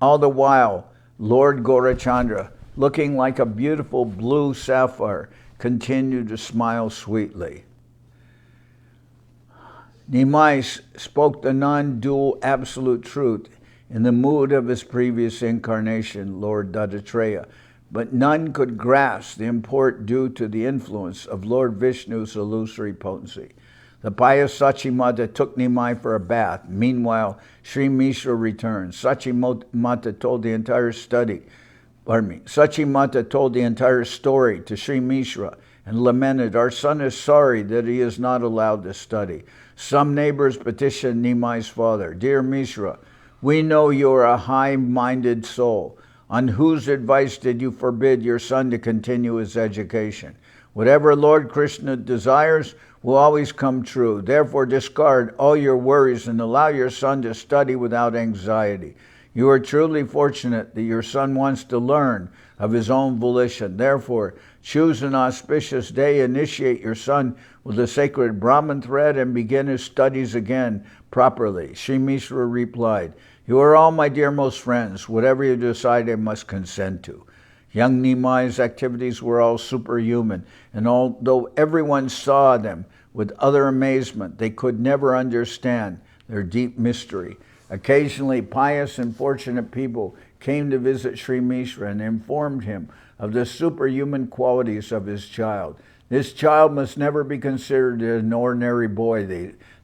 All the while, Lord Gaurachandra, looking like a beautiful blue sapphire, continued to smile sweetly. Nimai spoke the non-dual absolute truth in the mood of his previous incarnation, Lord Dattatreya, but none could grasp the import due to the influence of Lord Vishnu's illusory potency. The pious Sachimata took Nimai for a bath. Meanwhile, Sri Mishra returned. Sachimata told the entire story to Sri Mishra and lamented, "Our son is sorry that he is not allowed to study." Some neighbors petitioned Nimai's father, "Dear Mishra, we know you are a high-minded soul. On whose advice did you forbid your son to continue his education? Whatever Lord Krishna desires will always come true. Therefore, discard all your worries and allow your son to study without anxiety. You are truly fortunate that your son wants to learn of his own volition. Therefore, choose an auspicious day, initiate your son with the sacred Brahman thread, and begin his studies again properly." Sri Mishra replied, "You are all my dearmost friends. Whatever you decide, I must consent to." Young Nimai's activities were all superhuman, and although everyone saw them with utter amazement, they could never understand their deep mystery. Occasionally, pious and fortunate people came to visit Sri Mishra and informed him of the superhuman qualities of his child. This child must never be considered an ordinary boy,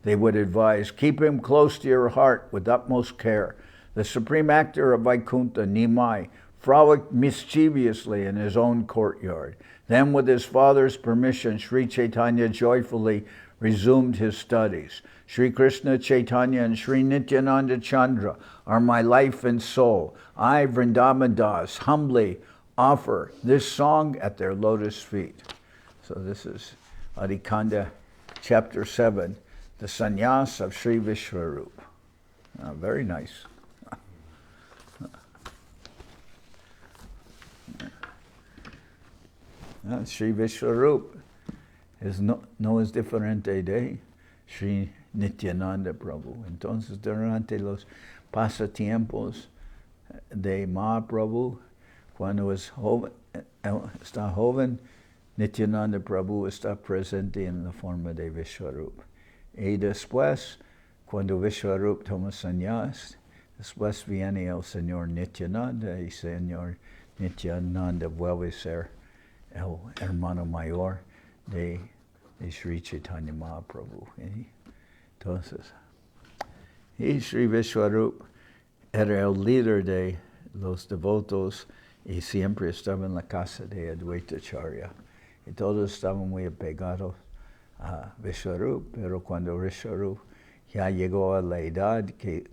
they would advise. Keep him close to your heart with utmost care. The supreme actor of Vaikuntha, Nimai, frolicked mischievously in his own courtyard. Then, with his father's permission, Sri Chaitanya joyfully resumed his studies. Sri Krishna Chaitanya and Sri Nityananda Chandra are my life and soul. I, Vrindaban Das, humbly offer this song at their lotus feet. So this is Adi-khanda, chapter 7, the Sannyas of Sri Visvarupa. Very nice. Sri Visvarupa es no es diferente de Sri Nityananda Prabhu. Entonces, durante los pasatiempos de Mahaprabhu, cuando está joven, Nityananda Prabhu está presente en la forma de Visvarupa. Y después, cuando Visvarupa toma sannyas, después viene el Señor Nityananda, y Señor Nityananda vuelve a ser el hermano mayor de Sri Chaitanya Mahaprabhu. Entonces, y Sri Visvarupa era el líder de los devotos y siempre estaba en la casa de Advaitacharya. Y todos estaban muy apegados a Visvarupa, pero cuando Visvarupa ya llegó a la edad que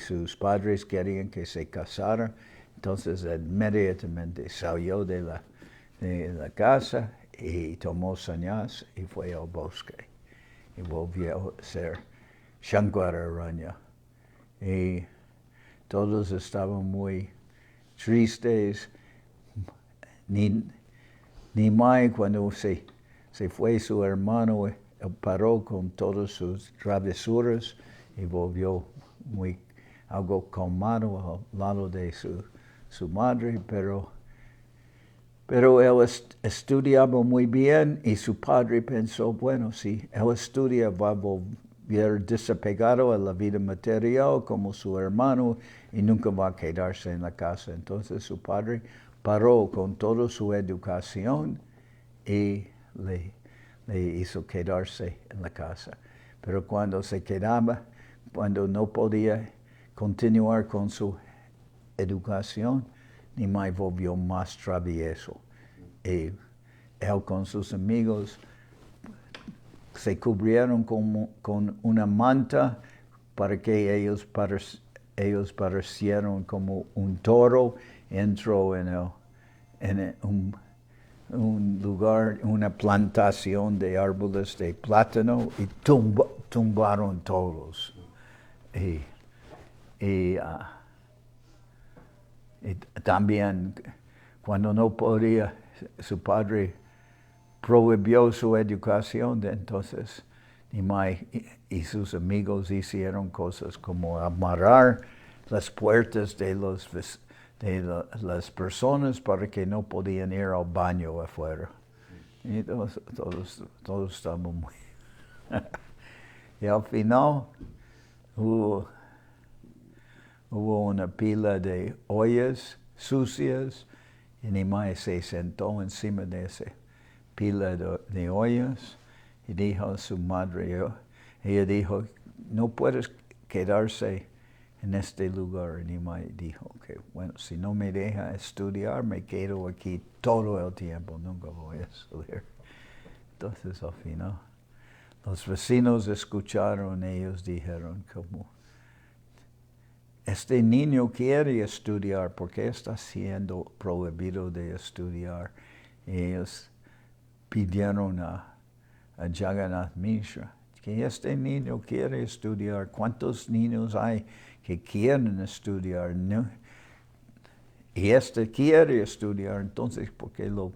sus padres querían que se casara, entonces inmediatamente salió de la casa y tomó sannyas y fue al bosque. Y volvió a ser Shankararanya. Y todos estaban muy tristes. Nimai, cuando se fue su hermano, él paró con todas sus travesuras y volvió algo calmado al lado de su madre, pero él estudiaba muy bien y su padre pensó, bueno, si él estudia va a hubiera desapegado a la vida material como su hermano y nunca va a quedarse en la casa. Entonces su padre paró con toda su educación y le hizo quedarse en la casa. Pero cuando se quedaba, cuando no podía continuar con su educación, Nimai volvió más travieso. Y él con sus amigos se cubrieron con una manta para que ellos parecieran como un toro. Entró en un lugar, una plantación de árboles de plátano y tumbaron todos. Y también cuando no podía, su padre prohibió su educación, entonces Nimai y sus amigos hicieron cosas como amarrar las puertas de las personas para que no podían ir al baño afuera. Y todos estaban muy... Y al final hubo una pila de ollas sucias y Nimai se sentó encima de esa pila de ollas y dijo a su madre, ella dijo, no puedes quedarse en este lugar. Y Nimai dijo que, bueno, si no me deja estudiar, me quedo aquí todo el tiempo, nunca voy a salir. Entonces al final, los vecinos escucharon, ellos dijeron como, este niño quiere estudiar, ¿por qué está siendo prohibido de estudiar? Y ellos pidieron a Jagannath Mishra que este niño quiere estudiar. ¿Cuántos niños hay que quieren estudiar? No. Y este quiere estudiar, entonces ¿por qué lo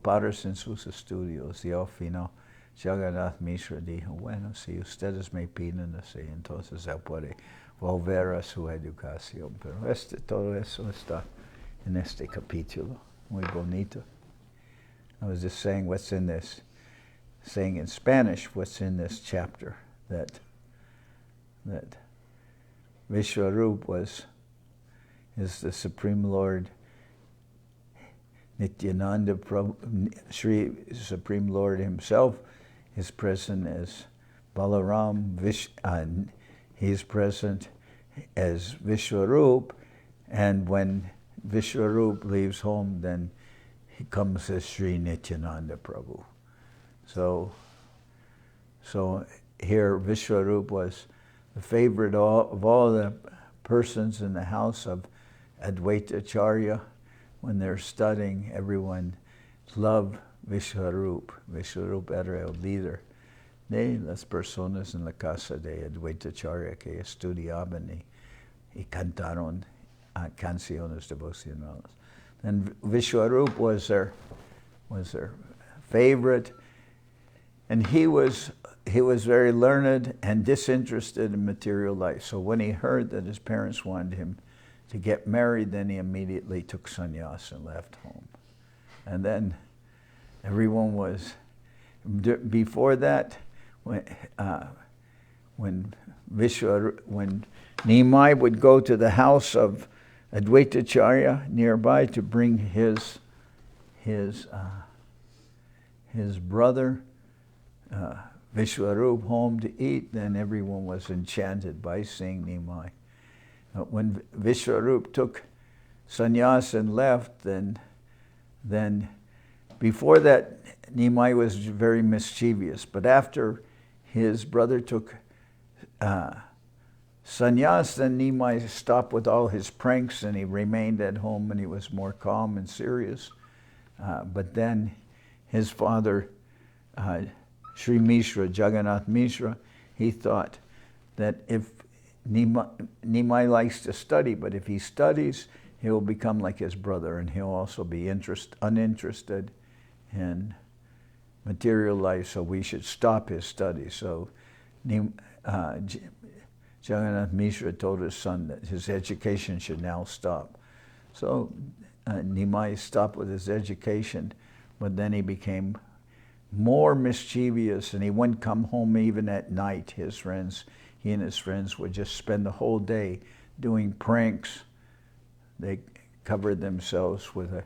paras en sus estudios? Y al final Jagannath Mishra dijo, bueno, si ustedes me piden así, entonces él puede volver a su educación. Pero todo eso está en este capítulo, muy bonito. I was just saying saying in Spanish what's in this chapter, that Visvarupa is the Supreme Lord Nityananda Prabhu, Sri Supreme Lord himself is present as Balaram, he's present as Visvarupa, and when Visvarupa leaves home, then he comes as Sri Nityananda Prabhu. So here Visvarupa was the favorite of all the persons in the house of Advaita Acharya. When they're studying, everyone loved Visvarupa. Visvarupa era el líder de las personas en la casa de Advaita Acharya que estudiaban y cantaron canciones devocionales. And Visvarupa was their favorite, and he was very learned and disinterested in material life. So when he heard that his parents wanted him to get married, then he immediately took sannyas and left home. And then everyone was, before that, when Nimai would go to the house of Advaita Acharya nearby to bring his brother Visvarupa home to eat, then everyone was enchanted by seeing Nimai. When Visvarupa took sannyas and left, then before that Nimai was very mischievous, but after his brother took sannyas, then Nimai stopped with all his pranks and he remained at home and he was more calm and serious. But then his father, Sri Mishra, Jagannath Mishra, he thought that if Nimai likes to study, but if he studies, he will become like his brother and he'll also be uninterested in material life, so we should stop his studies. So Jagannath Mishra told his son that his education should now stop. So Nimai stopped with his education, but then he became more mischievous, and he wouldn't come home even at night. He and his friends would just spend the whole day doing pranks. They covered themselves with a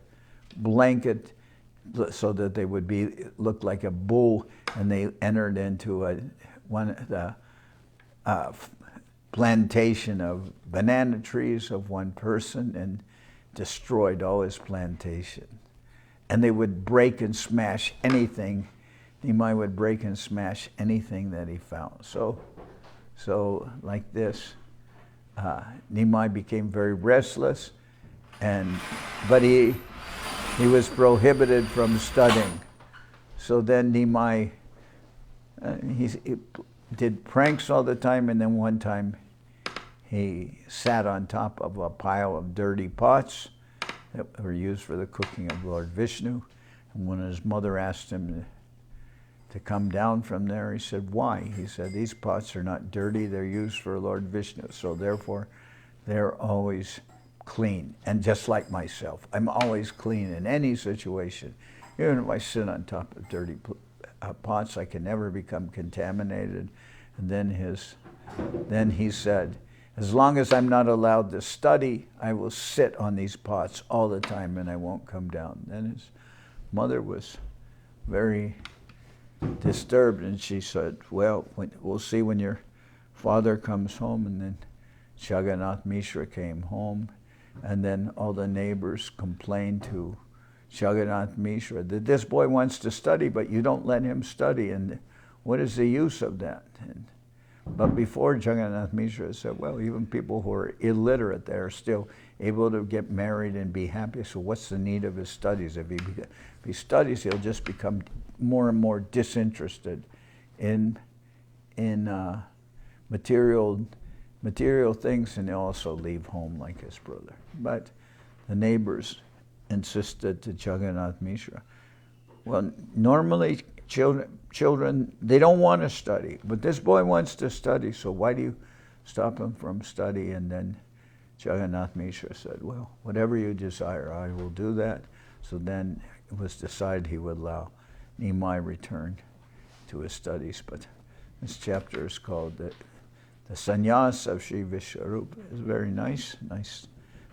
blanket so that they would look like a bull, and they entered into the plantation of banana trees of one person and destroyed all his plantation. And they would break and smash anything. Nimai would break and smash anything that he found. So like this, Nimai became very restless, but he was prohibited from studying. So then Nimai, he did pranks all the time, and then one time he sat on top of a pile of dirty pots that were used for the cooking of Lord Vishnu. And when his mother asked him to come down from there, he said, "Why?" He said, "These pots are not dirty, they're used for Lord Vishnu, so therefore they're always clean." And just like myself, I'm always clean in any situation. Even if I sit on top of dirty pots, I can never become contaminated. And then he said, "As long as I'm not allowed to study, I will sit on these pots all the time and I won't come down." Then his mother was very disturbed, and she said, "Well, we'll see when your father comes home." And then Jagannath Mishra came home, and then all the neighbors complained to Jagannath Mishra that this boy wants to study, but you don't let him study, and what is the use of that? But before Jagannath Mishra said, well, even people who are illiterate, they are still able to get married and be happy, so what's the need of his studies? If he studies, he'll just become more and more disinterested in material things, and he'll also leave home like his brother. But the neighbors insisted to Jagannath Mishra, well, normally children, they don't want to study, but this boy wants to study, so why do you stop him from study? And then Jagannath Mishra said, well, whatever you desire, I will do that. So then it was decided he would allow Nimai return to his studies. But this chapter is called the Sannyas of Sri Visvarupa. It's a very nice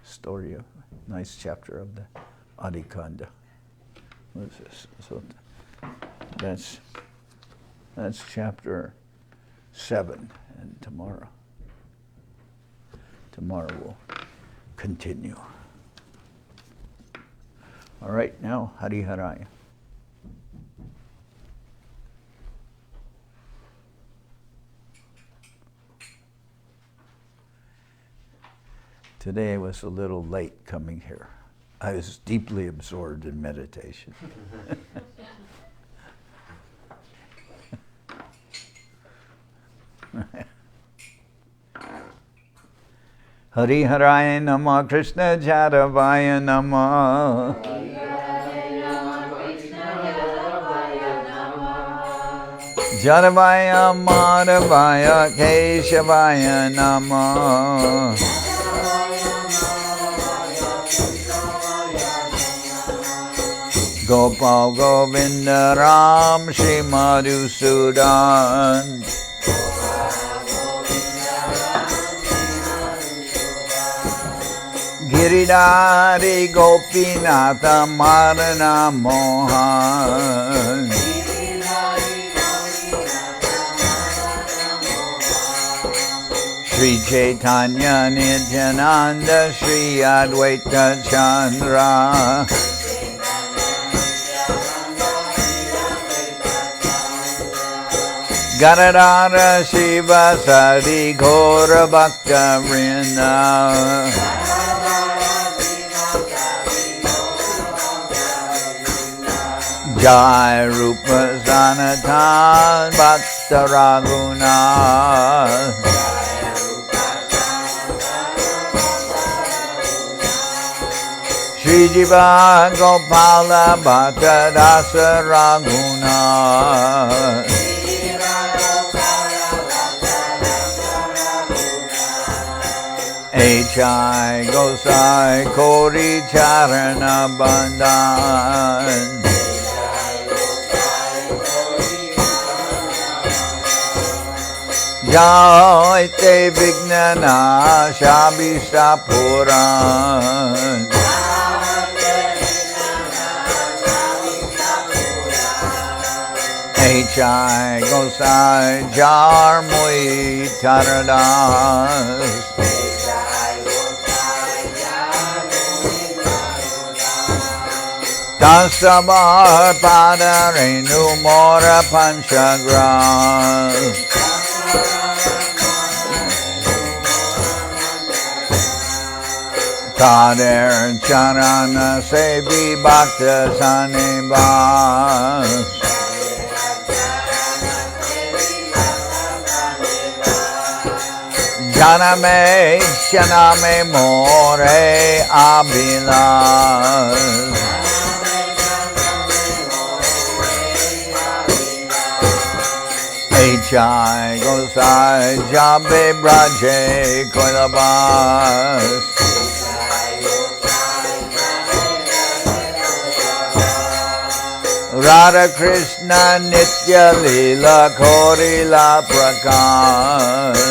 story, nice chapter of the Adi-khanda. What is this? So that's chapter 7, and tomorrow we'll continue. All right, now Adi-khandaya. Today I was a little late coming here. I was deeply absorbed in meditation. Hari-haraya Namah Krishna Jadavaya Namah. Jadavaya Madhavaya Keshavaya Namah. Gopal Govinda Ram Shri Madhusudan. Giridhari Gopinatha Marana Mohan. Shri Chaitanya Nityananda Shri Advaita Chandra. Gadadhara Shiva Sadi Ghora Bhakta Vrinda. Jai Rupa Sanatan Bhakta Raghunath. Shri Jiva Gopala Bhatta Dasa Raghunath. Echai Gosai Kori Charana Bandhan. Jaite Vignanasha Visapuran. H.I. Gosai Jarmui Taradas. Tasabar Padarenu Mora Panchagras. Kader Charana Sevi Bhakta Sanibas. Janame Shaname More Abilas. H.I. Gosai Jabe Braje Koilabas. Radha Krishna Nitya Lila Korila Prakash.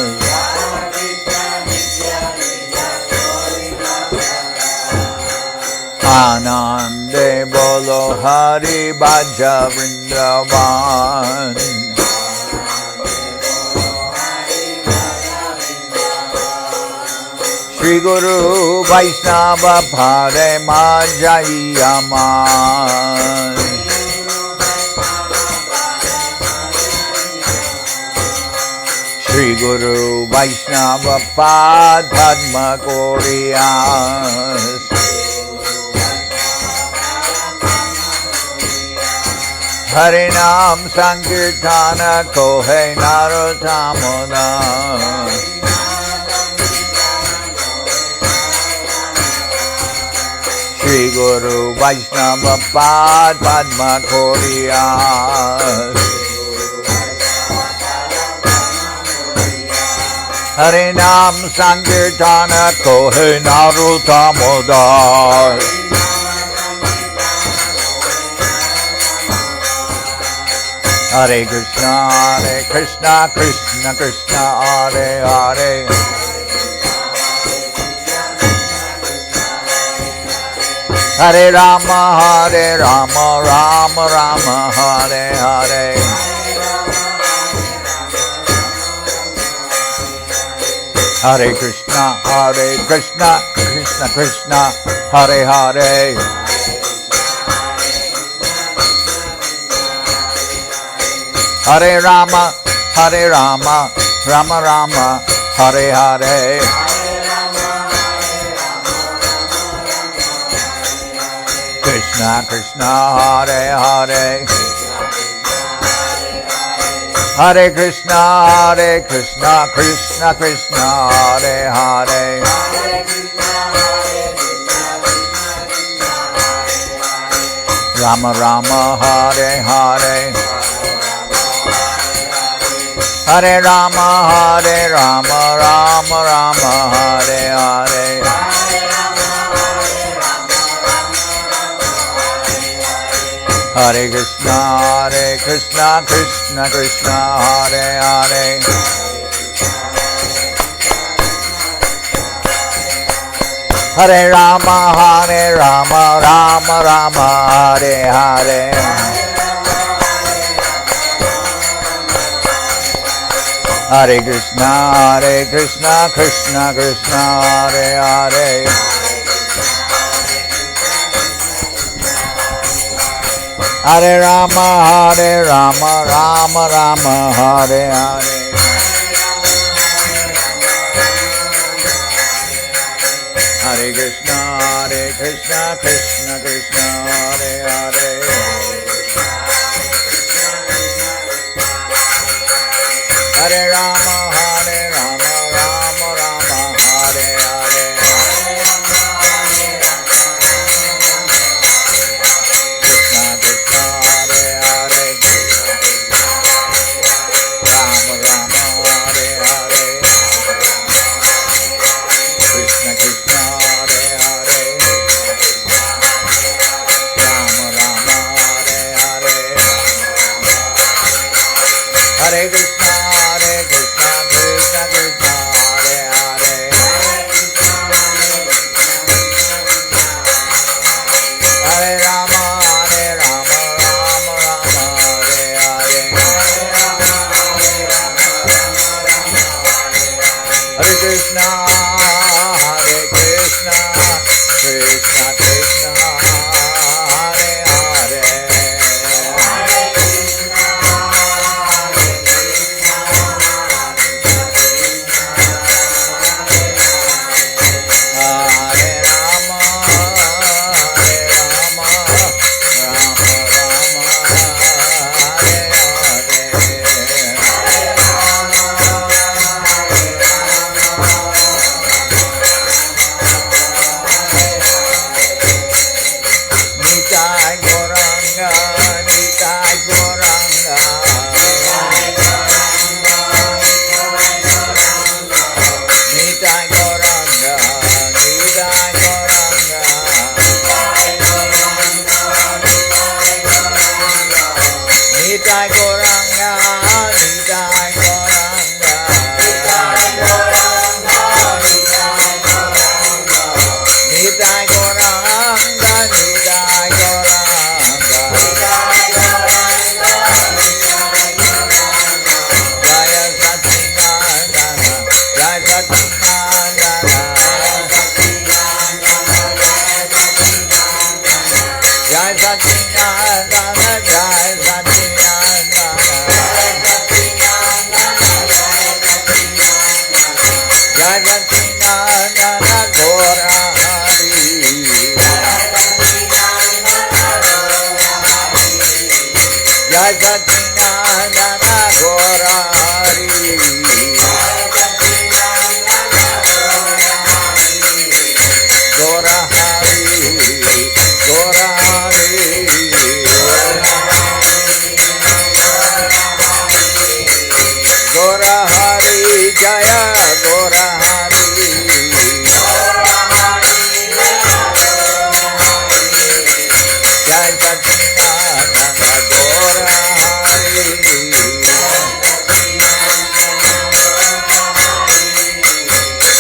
Anande Bolo Hari Bhaja Vrindaban. Shri Guru Vaishnava Pare Majayaman. Shri Guru Vaishnava Pad Padma Koriyas. Harinam Sankirtana Kohe Narottamona. Shri Guru Vaishnava Pad Padma Koriyas. Harinam Sankirtana Kohe Narottamona. Hare Krishna, Krishna Krishna, Hare Hare. Hare Rama, Rama Rama, Hare Hare. Hare Krishna, Krishna Krishna, Hare Hare. Hare Rama, Rama Rama, Hare Hare. Krishna Krishna, Hare Hare. Hare Krishna, Krishna Krishna, Hare Hare. Rama Rama, Hare Hare. Hare Rama, Rama Rama, Hare Hare. Hare Krishna, Krishna Krishna, Hare Hare. Hare Rama, Rama Rama, Hare Hare. Hare Krishna, Krishna Krishna, Hare Hare. Hare Rama, Rama Rama, Hare Hare. Hare Krishna, Krishna Krishna, Hare Hare. Hare Rama, Rama Rama, Hare Hare. Hare Krishna, Krishna, Hare Krishna, Krishna Krishna, Hare Hare, Hare Krishna, Hare Krishna, Hare Rama, Hare Rama, Rama Rama, Hare Nitai Goranga, Nitai Goranga, Nitai Goranga, Nitai Goranga, Nitai Goranga, Nitai Goranga, Nitai Goranga, Nitai Jaya Satinandana, Jaya Satinandana, Jaya Satinandana, Jaya Satinandana, Jaya Satinandana, Gora Hari, Jaya Satinandana, Gora Hari, Gora Hari, Gora Hari, Gora Hari, Jaya Gora Hari, Jaya Satinandana, Gora Hari,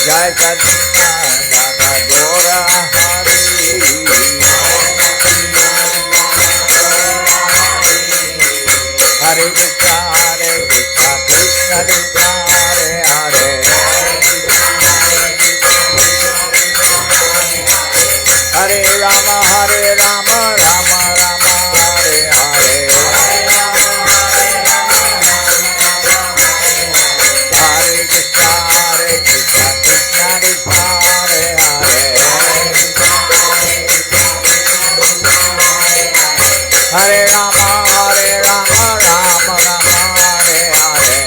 Jaya Satinandana, Gora Hari, Hare Krishna, Hare Krishna, Krishna Krishna, Hare Hare, Hare Rama, Hare Rama, Rama Rama, Hare Hare, Hare Krishna, Hare Krishna, Krishna Krishna, Hare Hare, Hare Rama, Hare Rama, Rama Rama, Hare Hare,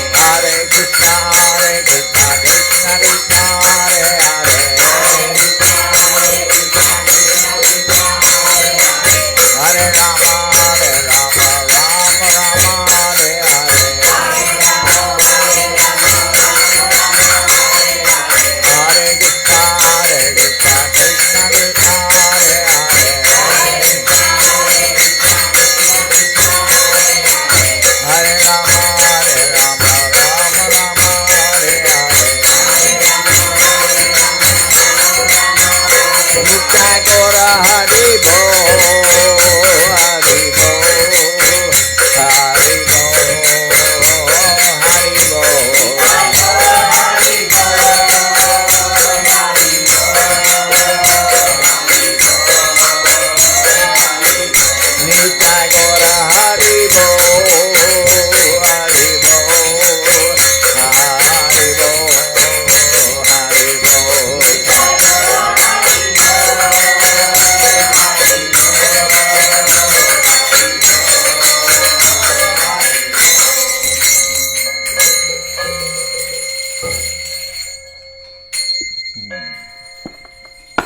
Hare Krishna, Hare Krishna, Krishna Krishna, Hare Hare, Hare Rama, Hare Rama, Rama Rama, Hare Hare, Hare Krishna, Hare Krishna, Krishna Krishna, Hare Hare, Hare Rama, Hare Rama, Rama Rama, Hare Hare, Nitai Gora Hari Bo, Hari Bo, Hari Bo, Hari Bo, Nitai Gora Hari Bo, Hari Bo, Hari Bo, Hari Bo.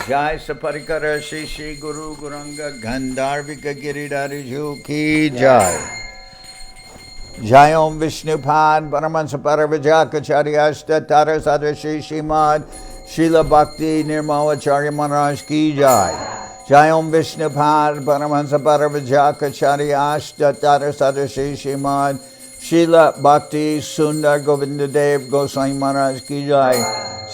Jai Saparikara Shishi Guru Guranga Gandharvika Giridhari Ki Jai. Jai Om Vishnupad Paramahansa Paravajakacharya Tara Sadhashi Shrimad Srila Bhakti Nirmalacharya Maharaj Ki Jai. Jai Om Vishnupad Paramahansa Paravajakacharya Tara Sadhashi Shrimad Srila Bhakti Sundar Govinda Dev Goswami Maharaj Ki Jai.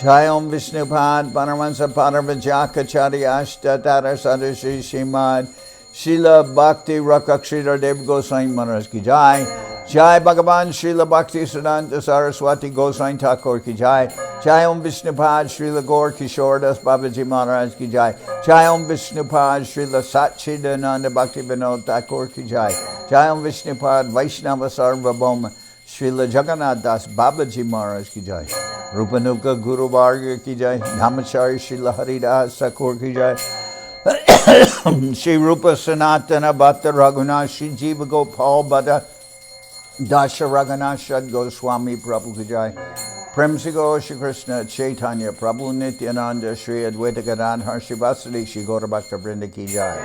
Jai Om Vishnupad Paramahansa Paravajakacharya Tara Sadhashi Shrimad Srila Bhakti Rakshidhar Dev Goswami Maharaj Ki Jai. Jai Bhagavan Srila Bhakti Siddhanta Saraswati Goswami Thakur ki Jai. Jai Om Vishnupad Srila Gaur Kishore Das Babaji Maharaj ki Jai. Jai Om Vishnupad Srila Satchidananda Bhakti Vinod Thakur ki Jai. Jai Om Vishnupad Vaishnava Sarvabhauma Srila Jagannath Das Babaji Maharaj ki Jai. Rupanuka Guru Varga ki Jai. Namachari Srila Haridas Thakur ki Jai. Shri Rupa Sanatana Bhatta Raghunath Shri Jiva Gopal Bhatta Dasha Raghunath Shad Goswami Prabhu ki Jai. Premsi Gaur Shri Krishna Chaitanya Prabhu Nityananda Shri Advaita Gadadhar Shri Vasudeva Shri Gaura Bhakta Vrinda ki Jai.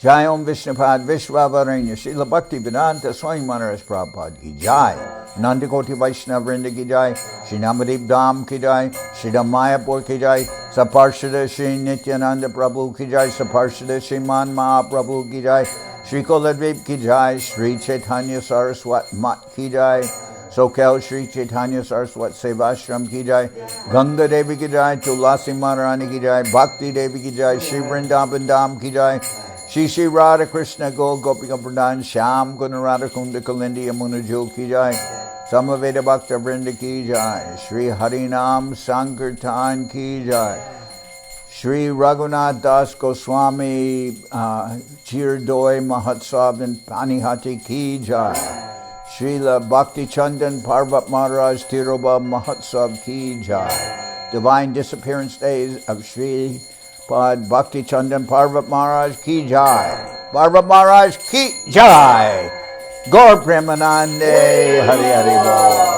Jai Om Vishnupad Vishwavaranya Srila Bhakti Vedanta Swami Maharaj Prabhupada ki Jai. Nandikoti Vaishnava Vrinda ki Jai. Shri Namadip Dham ki Jai. Shri Mayapur ki Jai. Saparshada Shri Nityananda Prabhu ki Jai. Saparshada Shri Man Mahaprabhu ki Jai. Shri Koladvip ki Jai. Shri Chaitanya Saraswat Mat ki Jai. Soquel Shri Chaitanya Saraswat Seva Ashram ki Jai. Ganga Devi ki Jai. Tulasi Maharani ki Jai. Bhakti Devi ki Jai. Shri Vrindaban Dham ki Jai. Shri Shri Radha Krishna Gol Gopika Pradhan Shyam Guna Radha Kunda Kalindi Yamuna Jul ki Jai. Samaveda Bhakta Vrinda ki Jai. Shri Harinam Sankirtan ki Jai. Shri Raghunath Das Goswami Chirdoi Mahotsav and Panihati ki Jai. Srila Bhakti Chandan Parvat Maharaj Tiroba Mahotsav ki Jai. Divine Disappearance Days of Sripad Bhakti Chandan Parvat Maharaj ki Jai. Parvat Maharaj ki Jai. Gaur Premanande Hari Hari Bol.